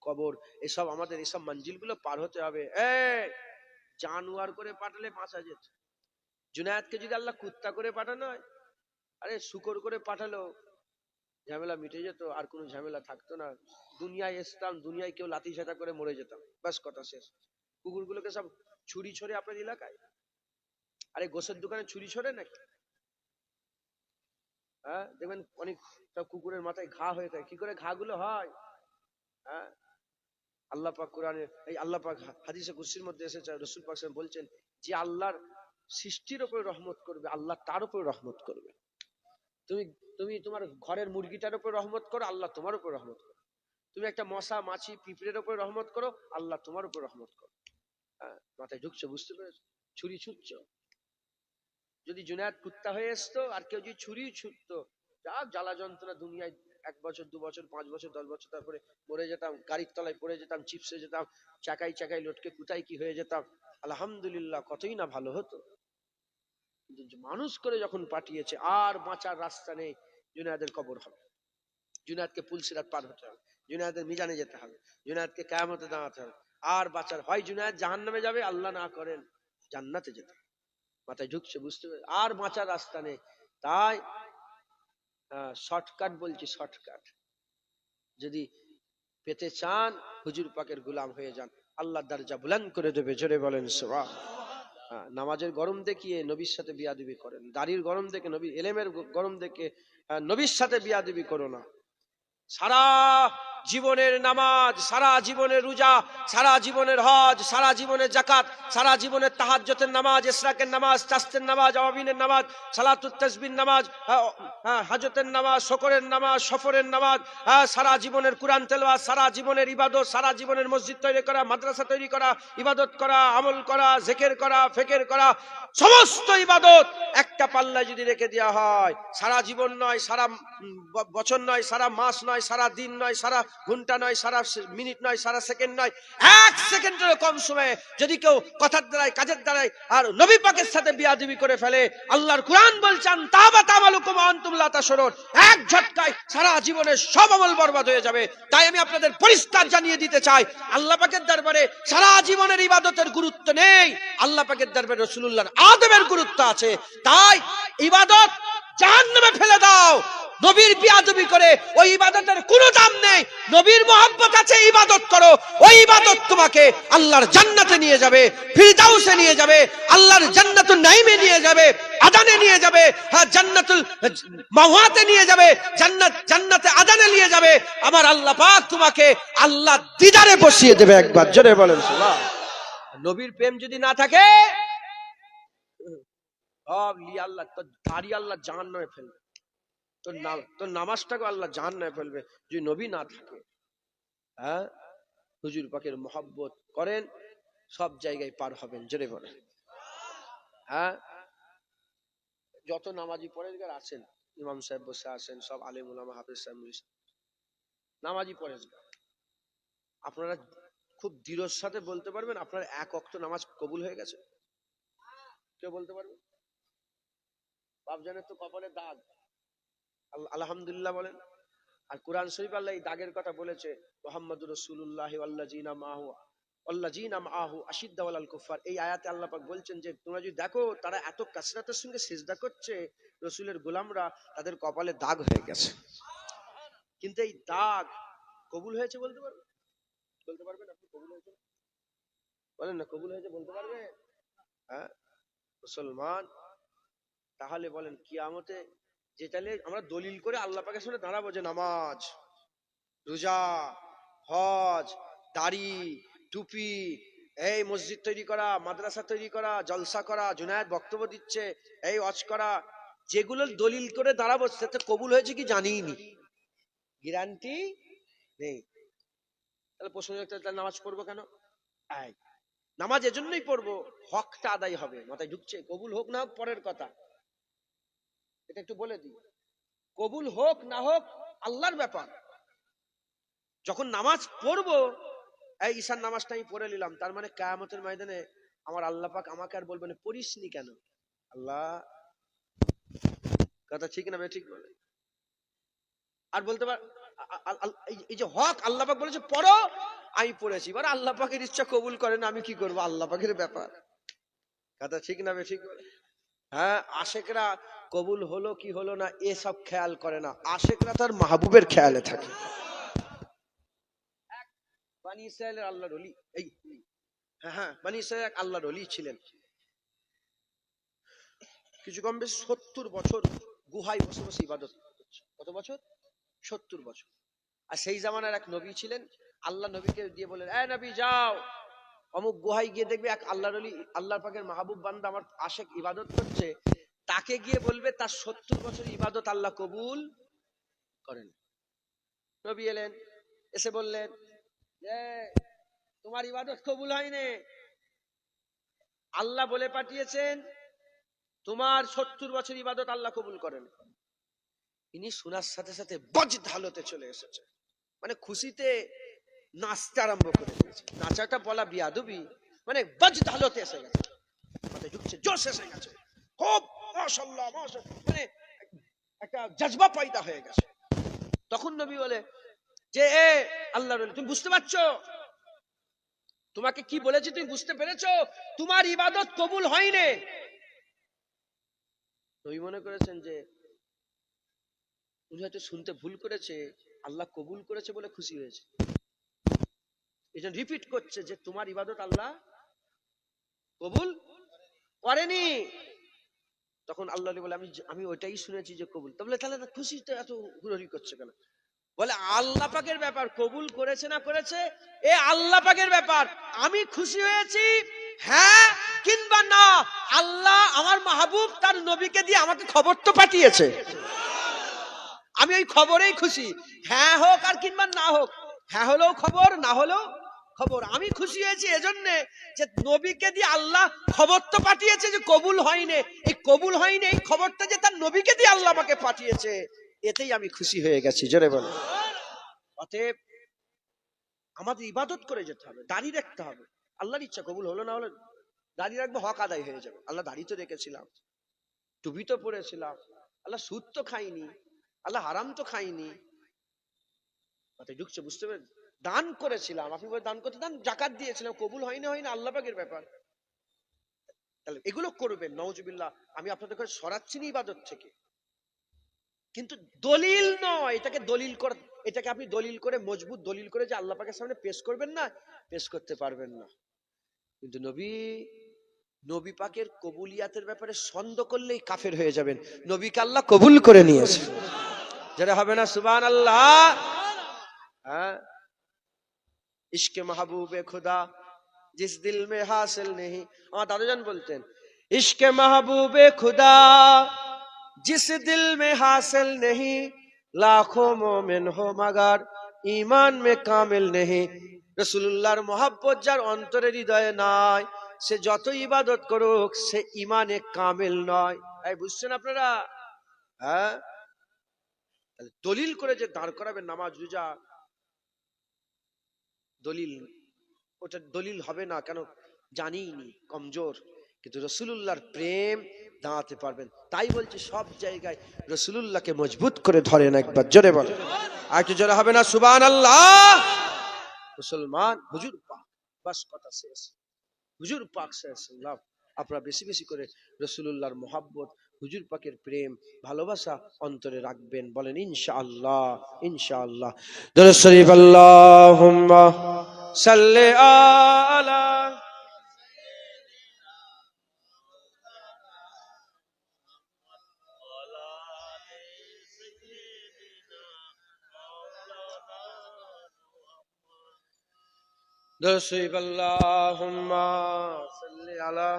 কবর, এসব আমাদের এসব মঞ্জিল গুলো পার হতে হবে। জানোয়ার করে পাঠালে বাঁচা যেত। জুনায়েদকে যদি আল্লাহ কুত্তা করে পাঠানো হয়, আরে শুকর করে পাঠালো ঝামেলা মিটে যেত, আর কোনো ঝামেলা থাকতো না। দুনিয়ায় আসতাম, দুনিয়ায় কেউ লাথি সাথা করে মরে যেতাম, বাস কথা শেষ। কুকুরগুলোকে সব ছুরি ছড়ে আপনার এলাকায়, আরে গোসের দোকানে ছুরি ছড়ে নাকি? হ্যাঁ, দেখবেন অনেক সব কুকুরের মাথায় ঘা হয়ে থাকে। কি করে ঘা গুলো হয়? হ্যাঁ, আল্লাহ পাক কোরআনে, এই আল্লাহ পাক হাদিসে কুরসির মধ্যে এসেছে, রাসূল পাক সাল্লাল্লাহু আলাইহি ওয়াসাল্লাম বলছেন, যে আল্লাহর সৃষ্টির উপরে রহমত করবে, আল্লাহ তার উপরে রহমত করবে। তুমি তুমি তোমার ঘরের মুরগিটার উপর রহমত করো, আল্লাহ তোমার উপর রহমত করো। তুমি একটা মশা, মাছি, পিঁপড়ের উপর রহমত করো, আল্লাহ তোমার উপর রহমত করো। হ্যাঁ, মাথায় ঢুকছে, বুঝতে পেরেছো? ছুরি ছুটছ। যদি জুনায়েদ কুত্তা হয়ে আসতো আর কেউ যদি ছুরি ছুটতো, যা জ্বালা যন্ত্রণা দুনিয়ায়। 1 বছর, 2 বছর, 5 বছর, 10 বছর, তারপরে মরে যেতাম, গাড়ির তলায় পড়ে যেতাম, চিপসে যেতাম, চাকাই চাকাই লটকে কোথায় কি হয়ে যেতাম। আলহামদুলিল্লাহ, কতই না ভালো হতো। কিন্তু মানুষ করে যখন পাঠিয়েছে, আর বাঁচার রাস্তা নেই। জুনায়েদের কবর হবে, জুনায়েদকে পুলসিরাত পার হতে হবে, জুনায়েদের মিজানে যেতে হবে, জুনায়েদকে কিয়ামতে দাঁড়াতে হবে। আর বাঁচার, হয় জুনায়েদ জাহান্নামে যাবে, আল্লাহ না করেন জান্নাতে যেতে হবে। মাথায় ঢুকছে, বুঝতে পারে? আর বাঁচার রাস্তা নেই। তাই শর্টকাট বলছি, শর্টকাট। যদি পেতে চান, হুজুর পাকের গোলাম হয়ে যান, আল্লাহ দরজা বুলন্দ করে দেবে। জোরে বলেন সুবহান। নামাজের গরম দেখিয়ে নবীর সাথে বিয়াদবি করেন, দাড়ির গরম দেখে নবী, এলেমের গরম দেখে নবীর সাথে বিয়াদবি করো না। সারা জীবনের নামাজ, সারা জীবনের রোজা, সারা জীবনের হজ, সারা জীবনের যাকাত, সারা জীবনের তাহাজ্জুদের নামাজ, ইশরাকের নামাজ, চাস্তের নামাজ, আওয়াবিনের নামাজ, সালাতুত তাসবিহ নামাজ, হাজতের নামাজ, শকরের নামাজ, সফরের নামাজ, সারা জীবনের কুরআন তেলাওয়াত, সারা জীবনের ইবাদত, সারা জীবনের মসজিদ তৈরি করা, মাদ্রাসা তৈরি করা, ইবাদত করা, আমল করা, জিকির করা, ফিকির করা, সমস্ত ইবাদত একটা পাল্লায় যদি রেখে দেওয়া হয়, সারা জীবন নয়, সারা বছর নয়, সারা মাস নয়, সারা দিন নয়, সারা ঘন্টা নয়, সারা মিনিট নয়, সারা সেকেন্ড নয়, 1 সেকেন্ডেরও কম সময়ে যদি কেউ কথার দ্বারাই, কাজের দ্বারাই আর নবী পাকের সাথে বিয়াদবি করে ফেলে, আল্লাহর কুরআন বলছেন তাবাত আমালুকুম ওয়া আনতুম লা তাশউরুন, এক ঝটকায় সারা জীবনের সব আমল বরবাদ হয়ে যাবে। তাই আমি আপনাদের পরিষ্কার জানিয়ে দিতে চাই, আল্লাহ পাকের দরবারে সারা জীবনের ইবাদতের গুরুত্ব নেই, আল্লাহ পাকের দরবারে রাসূলুল্লাহর আদবের গুরুত্ব আছে। তাই ইবাদত জাহান্নামে ফেলে দাও, নবীর বিয়াদবি করে ওই ইবাদতের কোনো দাম নেই। নবীর মহব্বত আছে, ইবাদত করো, ওই ইবাদত তোমাকে আল্লাহর জান্নাতে নিয়ে যাবে, ফিরদাউসে নিয়ে যাবে, আল্লাহর জান্নাতুল নাঈমে নিয়ে যাবে, আদানে নিয়ে যাবে, জান্নাতুল মাওয়াতে নিয়ে যাবে, জান্নাতে আদানে নিয়ে যাবে। আমার আল্লাহ পাক তোমাকে আল্লাহ দিদারে বসিয়ে দেবে। একবার জোরে বলেন সুবহান। নবীর প্রেম যদি না থাকে, আল্লাহ তোর দাড়ি আল্লাহ জাহান্নামে ফেলবে, তোর নামাজটাকে আল্লাহ জাহান্নামে ফেলবে যদি নবী না থাকে। হ্যাঁ, হুজুর পাকের মহব্বত করেন, সব জায়গায় পার হবেন। জোরে বলেন। হ্যাঁ, যত নামাজি পরেজগার আছেন, ইমাম সাহেব বসে আছেন, সব আলেম উলামা, হাফেজ সাহেব, নামাজি পরেজগার, আপনারা খুব দৃঢ়র সাথে বলতে পারবেন আপনার 1 ওয়াক্ত নামাজ কবুল হয়ে গেছে? কেউ বলতে পারবে? বাপজানের তো কপালে দাগ, আলহামদুলিল্লাহ বলেন। আর কোরআন শরীফ আল্লাহ এই দাগের কথা বলেছে, মুহাম্মাদুর রাসূলুল্লাহ ওয়াল্লাযিনা মাআহু আশিদ্দাউ আলাল কুফার। এই আয়াতে আল্লাহ পাক বলছেন যে তোমরা যদি দেখো তারা এত কাসরাতের সঙ্গে সিজদা করছে, রাসূলের গোলামরা, তাদের কপালে দাগ হয়ে গেছে। কিন্তু এই দাগ কবুল হয়েছে বলতে পারবেন? বলতে পারবেন আপনি কবুল হয়েছে? বলেন না, কবুল হয়েছে বলতে পারবে? হ্যাঁ মুসলমান, তাহলে বলেন কিয়ামতে যেটালে আমরা দলিল করে আল্লাহ পাকের সামনে দাঁড়াবো যে নামাজ, রোজা, হজ, দাড়ি, টুপি, এই মসজিদ তৈরি করা, মাদ্রাসা তৈরি করা, জলসা করা, জুনায়েদ বক্তব্য দিচ্ছে, এই ওয়াজ করা, যেগুলো দলিল করে দাঁড়াবো সেটা কবুল হয়েছে কি জানিই নি, গ্যারান্টি নেই। তাহলে প্রশ্ন নামাজ পড়বো কেন? নামাজ এজন্যই পড়বো, হকটা আদায় হবে। মাথায় ঢুকছে? কবুল হোক না হোক পরের কথা, এটা একটু বলে দিই। কবুল হোক না হোক আল্লাহর ব্যাপার। যখন নামাজ পড়বো, এই ঈশার নামাজটা আমি পড়ে নিলাম, তার মানে কিয়ামতের ময়দানে আমার আল্লাহ পাক আমাকে আর বলবেন পড়িসনি কেন? আল্লাহ কথা ঠিক না ঠিক বলে? আর বলতে পার এই যে হক আল্লাহ পাক বলেছে পড়ো, আমি পড়েছি, এবার আল্লাহ পাকের ইচ্ছা কবুল করেন, আমি কি করবো, আল্লাহ পাকের ব্যাপার। কথা ঠিক না ঠিক বলে? হ্যাঁ, আশেকরা কবুল হলো কি হলো না এসব খেয়াল করে না, আশেকরা তার মাহবুবের খেয়ালে থাকে। বানি ইসরায়েলের আল্লাহর ওলি, এই হ্যাঁ বানি ইসরায়েল এক আল্লাহর ওলি ছিলেন। কিছু কম বেশ 70 বছর গুহায় বসে বসে ইবাদত করছে। কত বছর? 70 বছর। আর সেই জামানার এক নবী ছিলেন, আল্লাহ নবীকে দিয়ে বলেন, এ নবী যাও অমুক গুহায় গিয়ে দেখবে এক আল্লাহর ওলি, আল্লাহর পাকের মাহবুব বান্দা আমার আশেক ইবাদত করছে, তাকে গিয়ে বলবে তার 70 বছর ইবাদত আল্লাহ কবুল করেন। নবী এলেন, এসে বললেন যে তোমার ইবাদত কবুল হয়নি, আল্লাহ বলে পাঠিয়েছেন তোমার 70 বছর ইবাদত আল্লাহ কবুল করেন। ইনি শোনার সাথে সাথে বজ্র হালতে চলে এসেছে, মানে খুশিতে নাচতে আরম্ভ করে দিয়েছে। নাচাটা বলা বিয়াদবি, মানে বজ্র হালতে এসে গেছে, মানে ঢুকছে, জোশ এসে গেছে, খুব মাশাআল্লাহ মাশাআল্লাহ, মানে একটা জজবা পয়দা হয়ে গেছে। তখন নবী বলে যে এ আল্লাহর ওলি, তুমি বুঝতে পারছো তোমাকে কি বলেছি, তুমি বুঝতে পেরেছো তোমার ইবাদত কবুল হয়নি? নবী মনে করেছেন যে উনি হয়তো শুনতে ভুল করেছে, আল্লাহ কবুল করেছে বলে খুশি হয়েছে, এটা রিপিট করছে যে তোমার ইবাদত আল্লাহ কবুল করেনি। তখন আল্লাহ বলে আমি ওইটাই শুনেছি যে কবুল। তাহলে খুশিতে এত হুড়োহুড়ি করছে কেন? বলে আল্লাহ পাকের ব্যাপার, কবুল করেছে না করেছে এ আল্লাহ পাকের ব্যাপার, আমি খুশি হয়েছি হ্যাঁ কিংবা না, আল্লাহ আমার মাহবুব তার নবীকে দিয়ে আমাকে খবর তো পাঠিয়েছে, আমি ওই খবরেই খুশি, হ্যাঁ হোক আর কিংবা না হোক, হ্যাঁ হলেও খবর না হলেও খবর, আমি খুশি হয়েছি এজন্য যে নবীকে দিয়ে আল্লাহ খবর তো পাঠিয়েছে যে কবুল হয়নি, এই কবুল হয়নি এই খবরটা যে তার নবীকে দিয়ে আল্লাহ আমাকে পাঠিয়েছে, এতেই আমি খুশি হয়ে গেছি। জোরে বলে। অতএব আমাদের ইবাদত করে যেতে হবে, দাঁড়িয়ে রাখতে হবে, আল্লাহর ইচ্ছা কবুল হলো না হলো দাঁড়িয়ে রাখবো, হক আদায় হয়ে যাবে। আল্লাহ দাড়ি তো রেখেছিলাম, টুপি তো পরেছিলাম, আল্লাহ সুদ তো খাইনি, আল্লাহ হারাম তো খাইনি, ঢুকছে, বুঝতে পারেন? দান করেছিলাম, আপনি বলে দান করতে দান, জাকাত দিয়েছিলাম, কবুল হয়নি হয়নি আল্লাহ পাকের ব্যাপার। তাহলে এগুলো করবেন, নাউজুবিল্লাহ। আমি আপনাদের কাছে সরাচ্ছি না ইবাদত থেকে, কিন্তু দলিল নয়, এটাকে দলিল করে, এটাকে আপনি দলিল করে মজবুত দলিল করে যে আল্লাহ পাকের সামনে পেশ করবেন না, পেশ করতে পারবেন না। কিন্তু নবী পাকের কবুলিয়াতের ব্যাপারে সন্দেহ করলেই কাফের হয়ে যাবেন। নবীকে আল্লাহ কবুল করে নিয়েছে, যেটা হবে না সুবহানাল্লাহ। হ্যাঁ, ইশকে মাহবুবে খুদা জিস দিল মে হাসিল নেহি, আমার দাদুজান বলতেন ইশকে মাহবুবে খুদা जिस दिल में हासिल नहीं, लाखों मोमिन हो मगर ईमान में कामिल नहीं। রাসূলুল্লাহর মহব্বত যার অন্তরের হৃদয়ে নাই, সে যত ইবাদত করুক সে ঈমানে কামিল নয়। এই বুঝছেন আপনারা? হ্যাঁ, দলিল করে যে দাঁড় করাবেন নামাজ রোজা, দলিল, ওটা দলিল হবে না, কেন জানিনি, কমজোর। কিন্তু রাসূলুল্লাহর প্রেম দাঁড়াতে পারবেন। তাই বলছি সব জায়গায় রাসূলুল্লাহকে মজবুত করে ধরেন, একবার জোরে বলেন, আর একটু জোরে হবে না সুবহানাল্লাহ। মুসলমান হুজুর পাক, বাস কথা শেষ, হুজুর পাক সাল্লাল্লাহু, আপনারা বেশি বেশি করে রাসূলুল্লাহর মহব্বত, হুজুর পাকের প্রেম ভালোবাসা অন্তরে রাখবেন। বলেন ইনশাআল্লাহ, ইনশাআল্লাহ। দরুদ শরীফ আল্লাহুম্মা সাল্লি আলা দরুদ শরীফ আল্লাহুম্মা সাল্লি আলা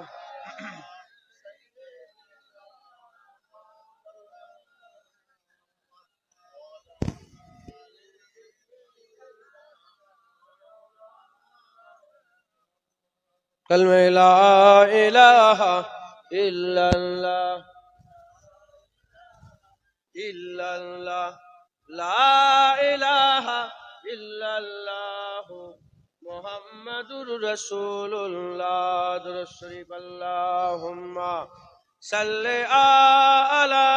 কালমা লা ইলাহা ইল্লাল্লাহ ইল্লাল্লাহ লা ইলাহা ইল্লাল্লাহ মুহাম্মাদুর রাসূলুল্লাহ। দরুদ শরীফ আল্লাহুম্মা সাল্লি আলা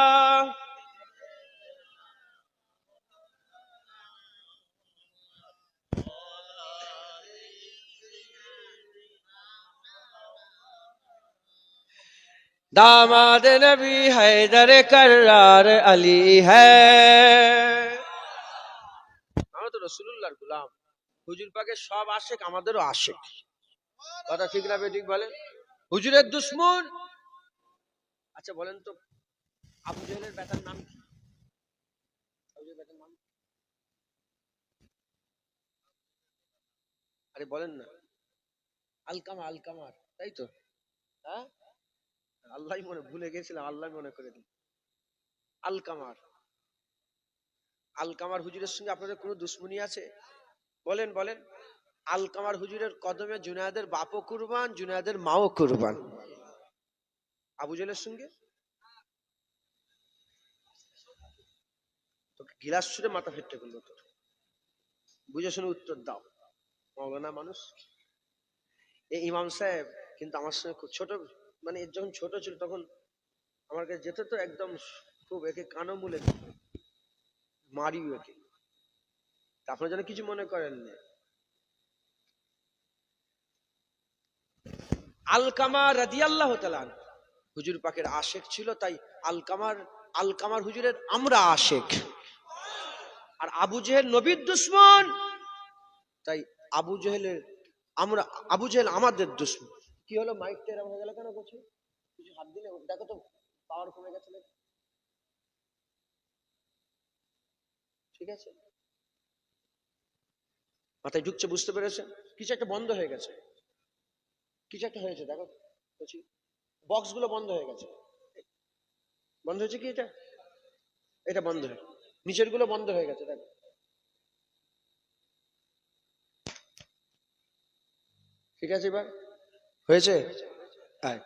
दामाद नबी हैदर कर्रार अली है। আমরা তো রাসূলুল্লাহর গোলাম, হুজুর পাকের সব আশিক, আমাদেরও আশিক। কথা ঠিক না বেঠিক বলেন? হুজুরের দুশমন। আচ্ছা বলেন তো, আবু জেহেলের বেটার নাম কি? আবু জেহেলের বেটার নাম? আরে বলেন না। আলকামা, আলকামার, তাই তো? হ্যাঁ, আল্লাহ মনে ভুলে গেছিলাম, আল্লাহ মনে করে দিন। আলকামার, আলকামার হুজুরের সঙ্গে আপনাদের কোনো দুশ্মনী আছে? বলেন বলেন। আলকামার হুজুরের কদমে জুনায়েদের বাপও কুরবান, জুনায়েদের মাও কুরবান। আবু জেহেলের সঙ্গে তোকে গিলাস ছুঁড়ে মাথা ফেটে ফেলবো তোর। বুঝে শুনে উত্তর দাও। মওলানা মানুষ। এই ইমাম সাহেব কিন্তু আমার সঙ্গে খুব ছোট, মানে যখন ছোট ছিল তখন আমার কাছে যেত তো, একদম খুব একে কানো মুলে দিত, মারিও একে। আপনারা যেন কিছু মনে করেন না। আলকামা রাদিয়াল্লাহু তাআলা হুজুর পাকের আশিক ছিল, তাই আলকামার হুজুরের আমরা আশিক। আর আবু জেহেল নবীর দুশমন, তাই আবু জেহেলের আমরা, আবু জেহেল আমাদের দুশমন। কি হলো, মাইকটা এরকম হয়ে গেল কেন? করছো কিছু হাত দিলে দেখো তো, পাওয়ার কমে গেছে। ঠিক আছে, মাথায় ঢুকছে, বুঝতে পেরেছেন? কিছু একটা বন্ধ হয়ে গেছে, কিছু একটা হয়েছে। দেখো বলছি, বক্স গুলো বন্ধ হয়ে গেছে। বন্ধ হয়েছে কি? এটা বন্ধ হয়ে, নিচের গুলো বন্ধ হয়ে গেছে। দেখো ঠিক আছে, এবার হয়েছে। আয়,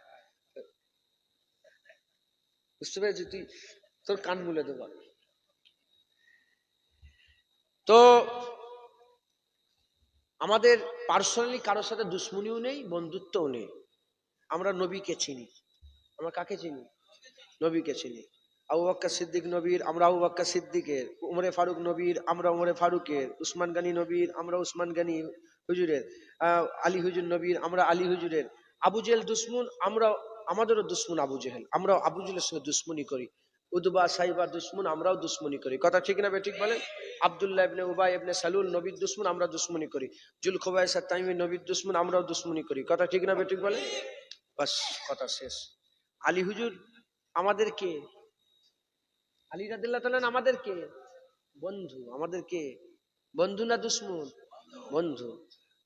বুঝতে পেরেছি, তুই তোর কান মুলে দেবো। তো আমাদের পার্সোনালি কারোর সাথে দুশ্মনীও নেই, বন্ধুত্বও নেই। আমরা নবীকে চিনি। আমরা কাকে চিনি? নবীকে চিনি। আবু বকর সিদ্দিক নবীর, আমরা আবু বকর সিদ্দিকের। উমরে ফারুক নবীর, আমরা উমরে ফারুকের। উসমান গনি নবীর, আমরা উসমান গনি হুজুরের। আলী হুজুর নবীর, আমরা আলী হুজুরের। আবু জেহেল দুশমন, আমরা, আমাদেরও দুশমন আবু জেহেল, আমরাও আবু জেহেলের সঙ্গে দুশমনী করি। উদবা সাইবা দুশমন, আমরাও দুশমনী করি। কথা ঠিক না বেঠিক বলেন? আব্দুল্লাহ ইবনে উবাই ইবনে সালুল নবীর দুশমন, আমরা দুশমনী করি। জুলখুবাইসা তাইমি নবীর দুশমন, আমরাও দুশমনী করি। কথা ঠিক না বেঠিক বলেন? বাস, কথা শেষ। আলী হুজুর আমাদেরকে, আলী রাদিয়াল্লাহু তাআলা আমাদেরকে বন্ধু, আমাদেরকে বন্ধু না দুশমন? বন্ধু।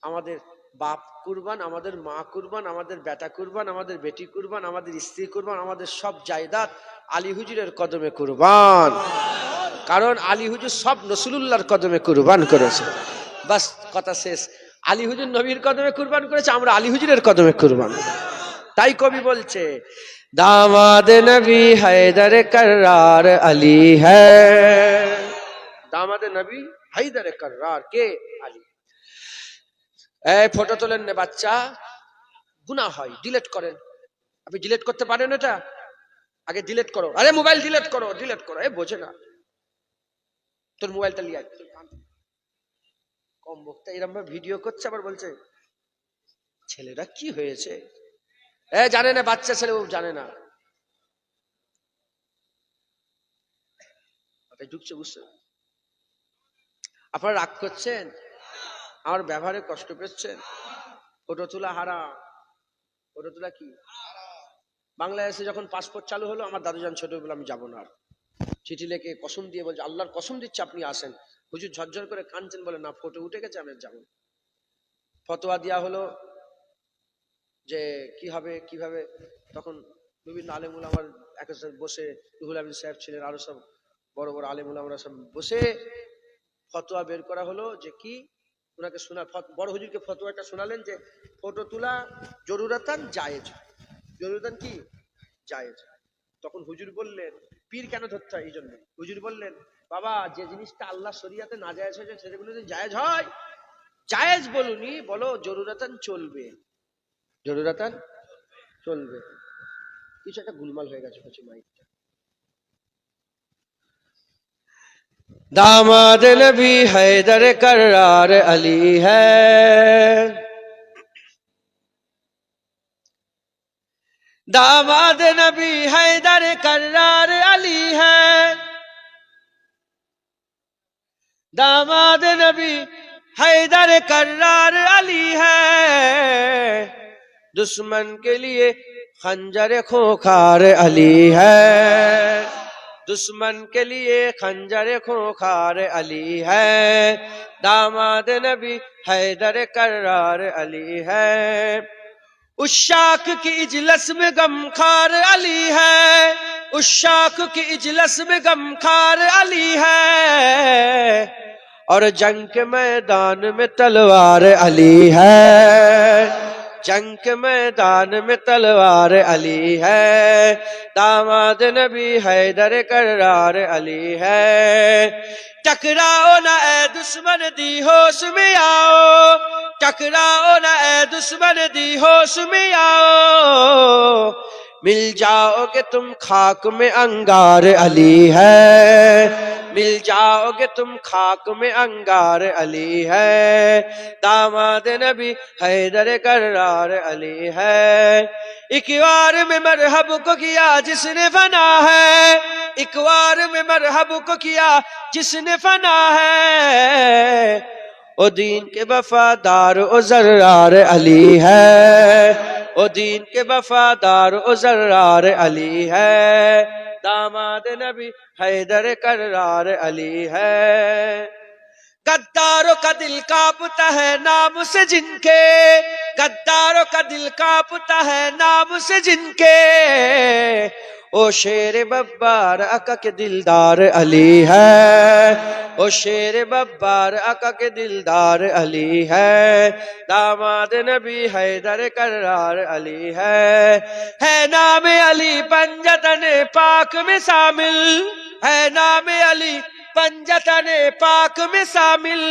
আমাদের বাপ কুরবান, আমাদের মা কুরবান, আমাদের বেটা কুরবান, আমাদের বেটি কুরবান, আমাদের স্ত্রী কুরবান, আমাদের সব জায়দাত আলী হুজুরের কদমে কুরবান। কারণ আলী হুজুর সব রাসূলুল্লাহর কদমে কুরবান করেছে। বাস, কথা শেষ। আলী হুজুর নবীর কদমে কুরবান করেছে, আমরা আলী হুজুরের কদমে কুরবান। তাই কবি বলছে, দামাদ নবী হায়দার কর্রার আলী হ্যায়। দামাদ নবী হায়দার কর্রার কে? আলী। এই ফটো তোলেন না বাচ্চা, গুনাহ হয়, ডিলিট করেন। আপনি ডিলিট করতে পারেন? এটা আগে ডিলিট করো। আরে মোবাইল ডিলিট করো, ডিলিট করো। এ বোঝে না, তোর মোবাইলটা লিয়ে আয়। কম বক্তা এরকম ভাবে ভিডিও করছে, আবার বলছে ছেলেরা কি হয়েছে। জানে না, বাচ্চা ছেলে, ও জানে না। ঢুকছে, বুঝছে? আপনারা রাগ করছেন, আমার ব্যবহারে কষ্ট পেয়েছেন? ফটো তোলা হারাম। ফটো তোলা কি? বাংলাদেশে যখন পাসপোর্ট চালু হলো, আমার দাদুজান ছোট বলে আমি যাবো না। চিঠি লিখে কসম দিয়ে বলছে, আল্লাহর কসম দিচ্ছে আপনি আসেন। হুজুর ঝরঝর করে কাঁদছেন, বলে না, ফটো উঠে গেছে, আমি যাবো। ফতোয়া দেওয়া হলো যে কি হবে, কিভাবে। তখন বিভিন্ন আলেমুল আমার একসাথে বসে, রুহুল আমিন সাহেব ছিলেন, আরো সব বড় বড় আলেমুল আমরা সব বসে ফতোয়া বের করা হলো যে কি, ওনাকে শোনা, বড় হুজুরকে ফতোয়াটা শোনালেন যে ফটো তোলা জরুরাতান জায়েজ। জরুরাতান কি? জায়েজ। তখন হুজুর বললেন, পীর কেন ধরতে হয়? এই জন্য হুজুর বললেন, বাবা, যে জিনিসটা আল্লাহ শরিয়াতে না জায়েজ হয়েছে, সেগুলো যদি জায়েজ হয়, জায়েজ বলুনি, বলো জরুরাতান চলবে, জরুরাতান চলবে। কিছু একটা গুলমাল হয়ে গেছে হচ্ছে মাইকটা। দামাদ নবী হায়দার কর্রার আলী হ্যায়। दामाद नबी हैदर कर्रार अली है, दामाद नबी हैदर कर्रार अली है, दुश्मन के लिए खंजर खोखार अली है, दुश्मन के लिए खंजर खोखार अली है, दामाद नबी हैदर कर्रार अली है। उस शाख की इजलस में गमखार अली है, उस शाख की इजलस में गमखार अली है, और जंग के मैदान में तलवार अली है, जंग के मैदान में तलवार अली है, दामाद नबी हैदर कर्रार अली है। टकराओ ना ए दुश्मन दी होश में आओ, टकराओ ना ए दुश्मन दी होश में आओ, मिल जाओगे तुम खाक में अंगार अली है, मिल जाओगे तुम खाक में अंगार अली है, दामाद नबी हैदर कर्रार अली है। एक बार में मरहब को किया जिसने फना है, एक बार में मरहब को किया जिसने फना है, ओ दीन के वफादार ओ जर्रार अली है, ओ दीन के वफादार ओ जर्रार अली है, दामाद नबी हैदर कर्रार अली है। गद्दारों का दिल कांपता है नाम से जिनके, गद्दारों का दिल कांपता है नाम से जिनके, ओ शेर बब्बार आका के दिलदार अली है, ओ शेर बब्बार आका के दिलदार अली है, दामाद नबी हैदर कर्रार अली है नाम अली पंजतन पाक में शामिल, है नाम अली पंजतन पाक में शामिल,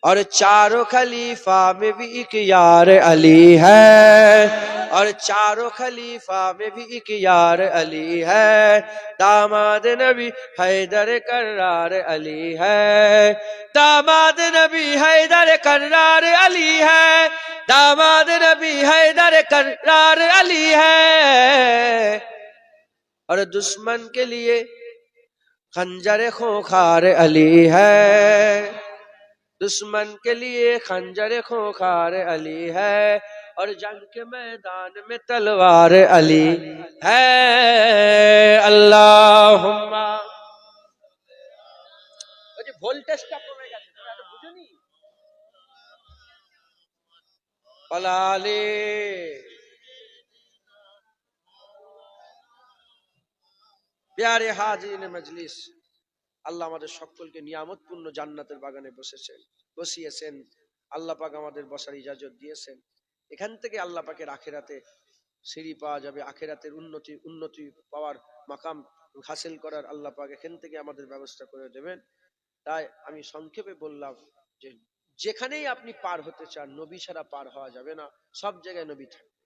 और चारों खलीफा में भी एक यार अली है, और चारों खलीफा में भी एक यार अली है, दामाद नबी हैदर कर्रार अली है, दामाद नबी हैदर कर्रार अली है, दामाद नबी हैदर कर्रार अली है, और दुश्मन के लिए खंजर खोखार अली है, दुश्मन के लिए खंजर खोखार अली है, और जंग के मैदान में तलवार अली है। अल्लाहुम्मा ভোল্টেজটা কমে গেছে, তোমরা এত বুঝোনি। আলালে প্যারে হাজিরিন মজলিস, আল্লাহ আমাদের সকলকে নিয়ামতপূর্ণ জান্নাতের বাগানে বসিয়েছেন। আল্লাহ পাক আমাদের বসার ইজাজত দিয়েছেন। এখান থেকে আল্লাহ পাকের আখিরাতে সিঁড়ি পাওয়া যাবে, আখিরাতের উন্নতি পাওয়ার মাকাম হাসিল করার আল্লাহ পাক এখান থেকে আমাদের ব্যবস্থা করে দেবেন। তাই আমি সংক্ষেপে বললাম যে যেখানেই আপনি পার হতে চান, নবী ছাড়া পার হওয়া যাবে না, সব জায়গায় নবী থাকবে।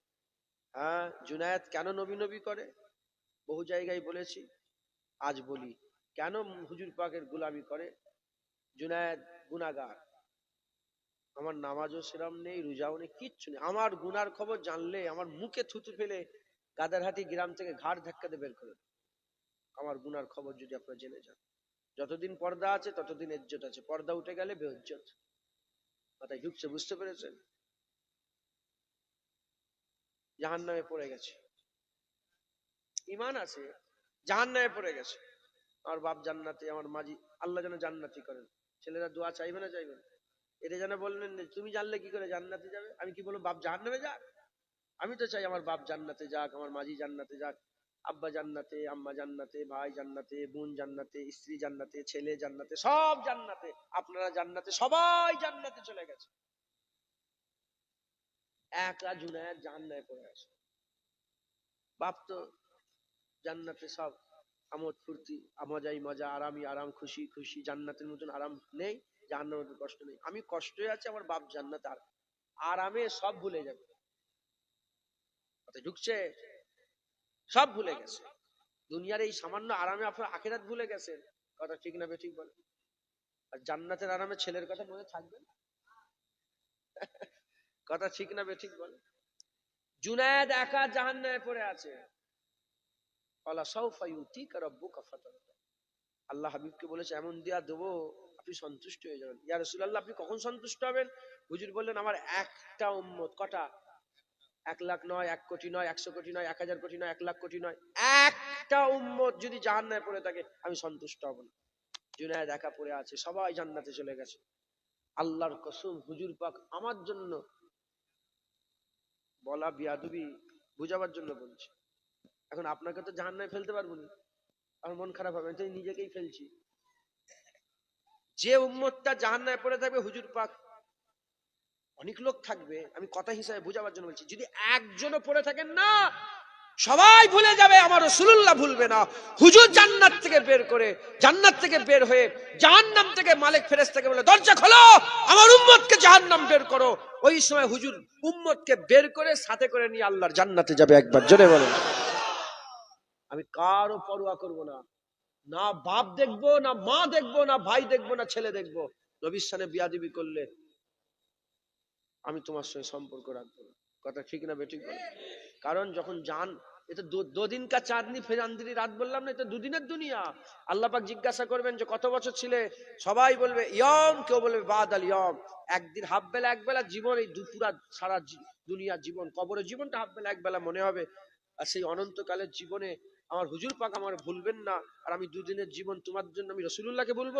হ্যাঁ, জুনায়েদ কেন নবী নবী করে বহু জায়গায় বলেছি, আজ বলি কেন হুজুর পাকের গোলামি করে। জুনায়েদ গুনাহগার, আমার নামাজও সেরাম নেই, রোজাও নেই, কিচ্ছু নেই, আমার গুনার খবর জানলে আমার মুখে থুতু ফেলে গাদারহাটি গ্রাম থেকে ঘাড় ধাক্কা দিয়ে বের করে দেবে। আমার গুনার খবর যদি আপনারা জেনে যান, যতদিন পর্দা আছে ততদিন ইজ্জত আছে, পর্দা উঠে গেলে বেইজ্জত। মাথায় ঢুকছে, বুঝতে পেরেছেন? জাহান্নামে পড়ে গেছে, ঈমান আছে, জাহান্নামে পড়ে গেছে। আমার বাপ জান্নাতি, আমার মাঝি, আল্লাহ যেন জান্নাতি করেন। ছেলেরা দোয়া চাইবে না চাইবে না? এটা যেন বললেন তুমি জানলে কি করে জান্নাতে যাবে, আমি কি বলবো বাপ জাহান্নামে যাক? আমি তো চাই আমার বাপ জান্নাতে যাক, আমার মাঝি জান্নাতে যাক, আব্বা জান্নাতে, আম্মা জান্নাতে, ভাই জান্নাতে, বোন জান্নাতে, স্ত্রী জান্নাতে, ছেলে জান্নাতে, সব জান্নাতে, আপনারা জান্নাতে, সবাই জান্নাতে চলে গেছে, একলা জুনায়েদ জাহান্নামে পড়ে আছে। বাপ তো জান্নাতে সব আমোদ ফুর্তি, মজাই মজা, আরামই আরাম, খুশি খুশি, জান্নাতের মতন আরাম নেই, জাহান্নামের মতন কষ্ট নেই। আমি কষ্টে আছি, আমার বাপ জান্নাতে আরামে সব ভুলে যাবে। ঢুকছে, সব ভুলে গেছে। দুনিয়ার এই সামান্য আরামে আপনার আখিরাত ভুলে গেছেন, কথা ঠিক না বেঠিক বলে? আর জান্নাতের আরামে ছেলের কথা মনে থাকবে না? কথা ঠিক না বেঠিক বলে? জুনায়েদ একা জাহান্নামে পড়ে আছে। ক্বালা সাউফা ইউতিকা রাব্বুকা ফাতারদা। আল্লাহ হাবিবকে বলেছে এমন দিয়া দেবো আপনি সন্তুষ্ট হয়ে যাবেন। ইয়া রাসূলুল্লাহ, আপনি কখন সন্তুষ্ট হবেন? হুজুর বললেন, আমার একটা উম্মত, কটা? 1,00,000 নয়, 1 কোটি নয়, 100 কোটি নয়, 1000 কোটি নয়, 1,00,000 কোটি নয়, একটা উম্মত যদি জাহান্নামে পড়ে থাকে আমি সন্তুষ্ট হব না। জুনায়েদ একা পড়ে আছে, সবাই জান্নাতে চলে গেছে। আল্লাহর কসম, হুজুর পাক আমার জন্য বলা বিয়াদবি বুঝাবার জন্য বলছে। এখন আপনাকে তো জাহান্নামে ফেলতে পারবো না, আমার মন খারাপ হবে, আমি নিজেকেই ফেলছি। যে উম্মতটা জাহান্নামে পড়ে থাকবে, হুজুর পাক, অনেক লোক থাকবে, আমি কথা হিসাবে বুঝাবার জন্য বলছি, যদি একজনও পড়ে থাকেন না, সবাই ভুলে যাবে, আমার রাসূলুল্লাহ ভুলবে না। হুজুর জান্নাত থেকে বের করে, জান্নাত থেকে বের হয়ে জাহান্নাম থেকে মালিক ফেরেশতাকে বলে, দরজা খোলো, আমার উম্মতকে জাহান্নাম বের করো। ওই সময় হুজুর উম্মতকে বের করে সাথে করে নিয়ে আল্লাহর জান্নাতে যাবে। একবার জোরে বলেন। আমি কারো পরোয়া করব না, না বাপ দেখবো, না মা দেখবো, না ভাই দেখবো, না ছেলে দেখবো। নবীর সামনে বিয়াদবি করলে আমি তোমার সঙ্গে সম্পর্ক রাখবো না। কথা ঠিক না বেঠিক বলে? কারণ যখন জান, এটা দুদিন কা চাঁদনি ফের আন্দিরি রাত বললাম না, এটা দুদিনের দুনিয়া। আল্লাহ পাক জিজ্ঞাসা করবেন যে কত বছর ছিলে, সবাই বলবে ইয়ম, কেউ বলবে বাদ আল ইয়ম, একদিন, হাফ বেলা এক বেলা জীবন, এই দুপুরা সারা দুনিয়ার জীবন, কবরের জীবনটা হাফ বেলা এক বেলা মনে হবে। আর সেই অনন্তকালের জীবনে আমার হুজুর পাক আমার ভুলবেন না, আর আমি দুদিনের জীবন তোমার জন্য আমি রাসূলুল্লাহকে বলবো,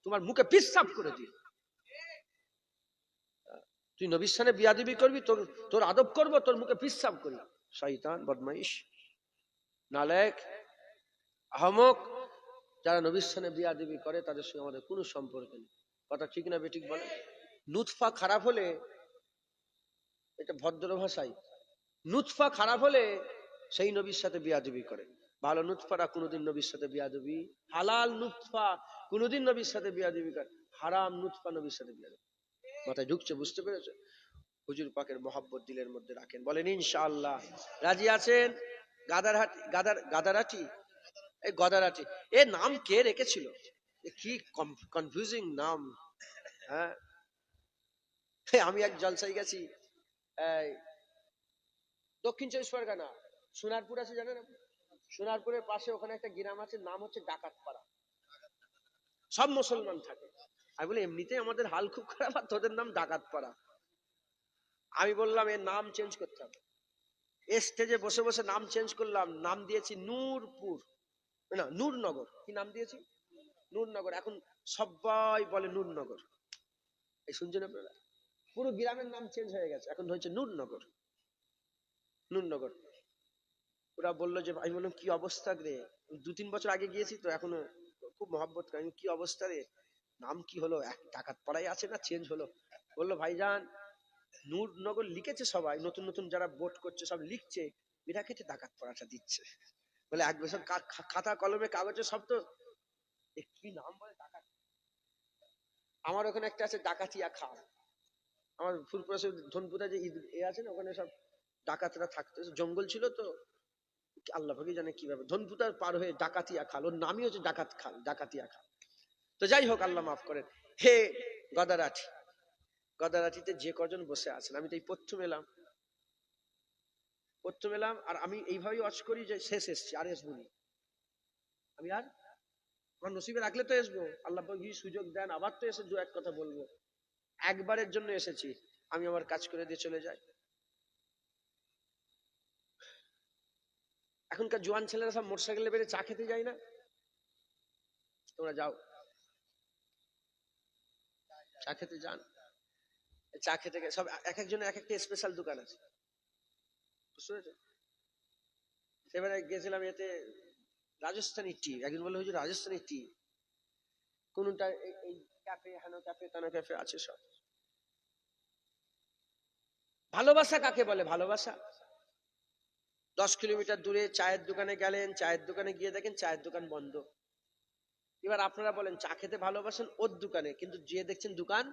তোমার মুখে পিশাব করে দিই। তুই নবীর সামনে বিয়াদবি করবি, তোর আদব করবো, তোর মুখে পিশাব করি। শয়তান, বদমাইশ, নালায়েক, আহমক, যারা নবীর সামনে বিয়াদবি করে তাদের সঙ্গে আমাদের কোনো সম্পর্ক নেই। কথা ঠিক না বেঠিক বলে? নুতফা খারাপ হলে, এটা ভদ্র ভাষায়, নুতফা খারাপ হলে সেই নবীর সাথে বিয়াদবি করে। ভালো নুতফারা কোনোদিন নবীর সাথে বিয়াদবি, হালাল নুতফা কোনোদিন নবীর সাথে বিয়াদবি করে, হারাম নুতফা নবীর সাথে বিয়াদবি। মাথায় ঢুকছে? বুঝতে পেরেছে? হুজুর পাকের মহব্বত দিলের মধ্যে রাখেন, বলেন ইনশাআল্লাহ। রাজি আছেন? গাদারাটি, এই গদারাটি, এ নাম কে রেখেছিল? কি কনফিউজিং নাম। হ্যাঁ, আমি এক জলসায় গেছি, দক্ষিণ 24 পরগনা, সোনারপুর আছে, জানেন আপনি? সোনারপুরের পাশে ওখানে একটা গ্রাম আছে, নাম হচ্ছে ডাকাতপাড়া। সব মুসলমান থাকে। আমি বলি এমনিতেই আমাদের হাল খুব খারাপ, আর তোদের নাম ডাকাতপাড়া। আমি বললাম এর নাম চেঞ্জ করতে হবে। স্টেজে বসে বসে নাম চেঞ্জ করলাম, নাম দিয়েছি নূরপুর, না নূরনগর। কি নাম দিয়েছি? নূরনগর। এখন সবাই বলে নূরনগর। এই শুনছেন আপনারা? পুরো গ্রামের নাম চেঞ্জ হয়ে গেছে, এখন হয়েছে নূরনগর। নূরনগর। ওরা বললো যে, আমি বললাম কি অবস্থা রে, 2-3 বছর আগে গিয়েছি তো, এখনো খুব মহব্বত করে। কি অবস্থা রে, নাম কি হলো, এক ডাকাতপাড়াই আছে না চেঞ্জ হলো? বললো ভাইজান, নূরনগর লিখেছে সবাই, নতুন নতুন যারা ভোট করছে সব লিখছে, এরা কেটে ডাকাতপাড়াটা দিচ্ছে। বলে এক বছর খাতা কলমে কাগজে সব তো কি নাম বলে, ডাকাত। আমার ওখানে একটা আছে ডাকাতিয়া খাল, আমার ফুলপুরা ধনপুরা যে এ আছে না, ওখানে সব ডাকাতরা থাকতো, জঙ্গল ছিল তো, আল্লাহ ভাবি জানে কিভাবে ধনপুতার পার হয়ে ডাকাতিয়া খাল, ওর নামই হচ্ছে ডাকাত খাল, ডাকাতিয়া খাল। তো যাই হোক, আল্লাহ মাফ করেন। হে গদারাঠি, গদারাঠিতে যে কজন বসে আছেন, আমি তো এই প্রথম এলাম, আর আমি এইভাবেই ওয়াজ করি যে শেষ এসছি, আর আসবো নি আমি। আর আমার নসিবে রাখলে তো আসবো, আল্লাহ যদি সুযোগ দেন আবার তো এসে 2-1 কথা বলবো। একবারের জন্য এসেছি, আমি আমার কাজ করে দিয়ে চলে যাই। এখনকার জোয়ান ছেলেরা সব মোটরসাইকেলে বেড়ে চা খেতে যায় না? তোমরা যাও, চা খেতে যান। চা খেতে সব এক একজনের এক একটা স্পেশাল দোকান আছে, বুঝতে পেরেছো? সেবারে গেছিলাম এতে, রাজস্থানি টি। একদিন বললো হুজুর রাজস্থানি টি কোনটা, এই ক্যাফে, হানো ক্যাফে, তানো ক্যাফে আছে সব। ভালোবাসা কাকে বলে? ভালোবাসা 10 কিলোমিটার দূরে চায়ের দোকানে গেলেন, চায়ের দোকানে গিয়ে দেখেন চায়ের দোকান বন্ধ। এবার আপনারা বলেন চা খেতে ভালোবাসেন ওর দোকানে, কিন্তু যে দেখছেন দোকান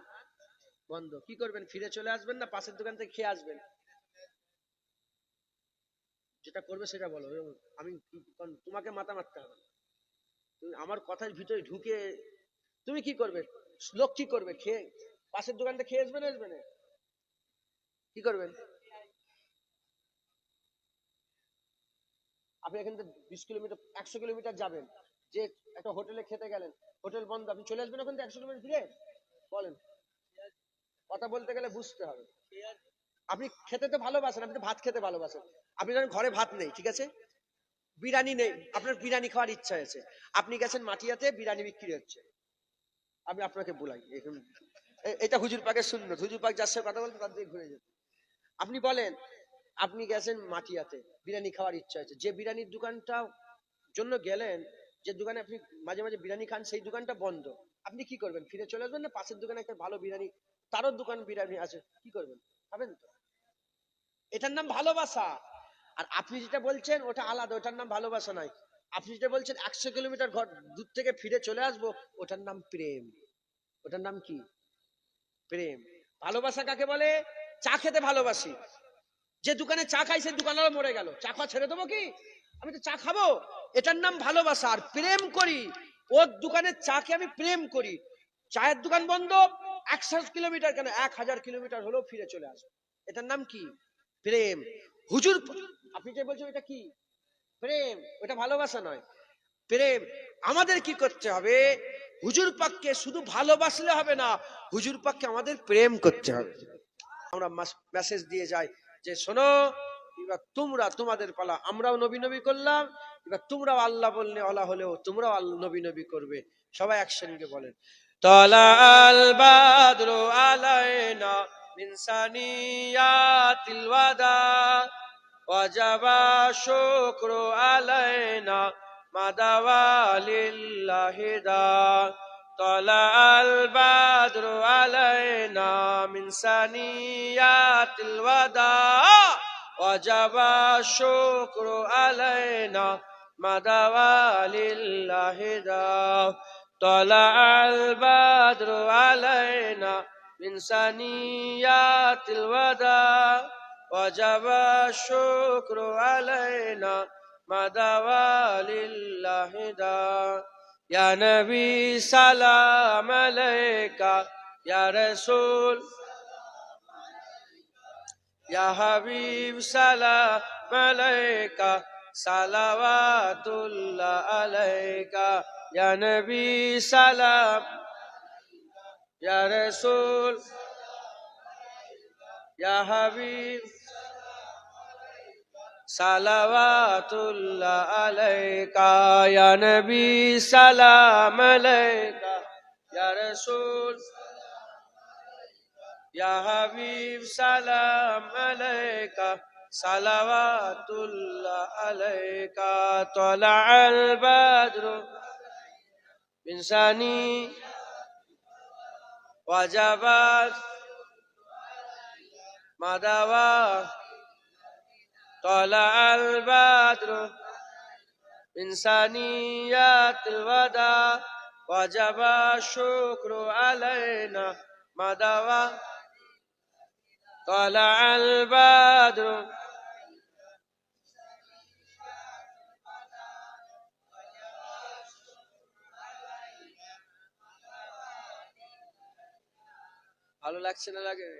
বন্ধ, কি করবেন? ফিরে চলে আসবেন না পাশের দোকান থেকে খেয়ে আসবেন? যেটা করবে সেটা বলো, আমি তোমাকে মাথা মারতে হবে না। তুমি আমার কথার ভিতরে ঢুকে তুমি কি করবে? লোক কি করবে? খেয়ে পাশের দোকানটা খেয়ে আসবে না, আসবে না? কি করবেন? আপনি এখান থেকে 20 কিলোমিটার 100 কিলোমিটার যাবেন, যে একটা হোটেলে খেতে গেলেন, হোটেল বন্ধ, আপনি চলে আসবেন ওখান থেকে 100 কিলোমিটার ফিরে? বলেন, কথা বলতে গেলে বুঝতে হবে। আপনি খেতে তো ভালোবাসেন, আপনি তো ভাত খেতে ভালোবাসেন, আপনি ধরেন ঘরে ভাত নেই, ঠিক আছে, বিরিয়ানি নেই, আপনার বিরিয়ানি খাওয়ার ইচ্ছা আছে, আপনি গেছেন মাটিয়াতে, বিরিয়ানি বিক্রি হচ্ছে, আমি আপনাকে বলাই এখন, এটা হুজুর পাকের সুন্নত, হুজুর পাক যার সাথে কথা বলতে তার দিকে ঘুরে যেত। আপনি বলেন, আপনি গেছেন মাটিয়াতে, বিরিয়ানি খাওয়ার ইচ্ছা আছে, যে বিরিয়ানির দোকানটা জন্য গেলেন, যে দোকানে আপনি মাঝে মাঝে বিরিয়ানি খান, সেই দোকানটা বন্ধ, আপনি কি করবেন? ফিরে চলে আসবেন, না পাশের দোকানে একটা ভালো বিরিয়ানি, তারও দোকান বিরিয়ানি আছে, কি করবেন? খাবেন তো? এটার নাম ভালোবাসা। আর আপনি যেটা বলছেন ওটা আলাদা, ওটার নাম ভালোবাসা নয়। আপনি যেটা বলছেন 100 কিলোমিটার ঘর দূর থেকে ফিরে চলে আসবো, ওটার নাম প্রেম। ওটার নাম কি? প্রেম। ভালোবাসা কাকে বলে? চা খেতে ভালোবাসি, যে দোকানে চা খাই সেই দোকানদার মরে গেল, চা খাওয়া ছেড়ে দেবো কি? আমি তো চা খাবো, এটার নাম ভালোবাসা। আর প্রেম করি, ওর দোকানের চাকে আমি প্রেম করি, চায়ের দোকান বন্ধ, 100 কিলোমিটার কেন 1000 কিলোমিটার হলেও ফিরে চলে আসবো, এটার নাম কি? প্রেম। হুজুর, আপনি যে বলছেন এটা কি? প্রেম। ওটা ভালোবাসা নয়, প্রেম। আমাদের কি করতে হবে? হুজুর পাককে শুধু ভালোবাসলে হবে না, হুজুর পাককে আমাদের প্রেম করতে হবে। আমরা মেসেজ দিয়ে যাই যে শোনো, এবার তোমরা তোমাদের পালা, আমরাও নবী নবী করলাম, এবার তোমরাও আল্লাহ বললে আল্লাহ হলেও তোমরাও আল্লাহ নবী নবী করবে। সবাই একসঙ্গে বলেন, তলা আল বাদরু আলাইনা মিন সানিয়াতিল ওয়াদা ওয়াজাবা শুকরু আলাইনা মাদাওয়া লিল্লাহি দা। طلع البدر علينا من ثنيات الوداع وجب الشكر علينا ما دعا لله داع. طلع البدر علينا من ثنيات الوداع وجب الشكر علينا ما دعا لله داع. या नबी सलाम अलैका, या रसूल या हबीब सलाम अलैका, सलावातुल्लाह अलैका, या नबी सलाम, या रसूल या हबीब सलावातुल्लाह अलैका, या नबी सलाम अलैका, या रसूल या हबीब सलाम अलैका, सलावातुल्लाह अलैका. तला अल बद्रु मिन सनी वजबत मदवा. طلع البدر من ثنيات الوداع وجب الشكر علينا ما دعا. طلع البدر ভালো লাগছে না লাগে?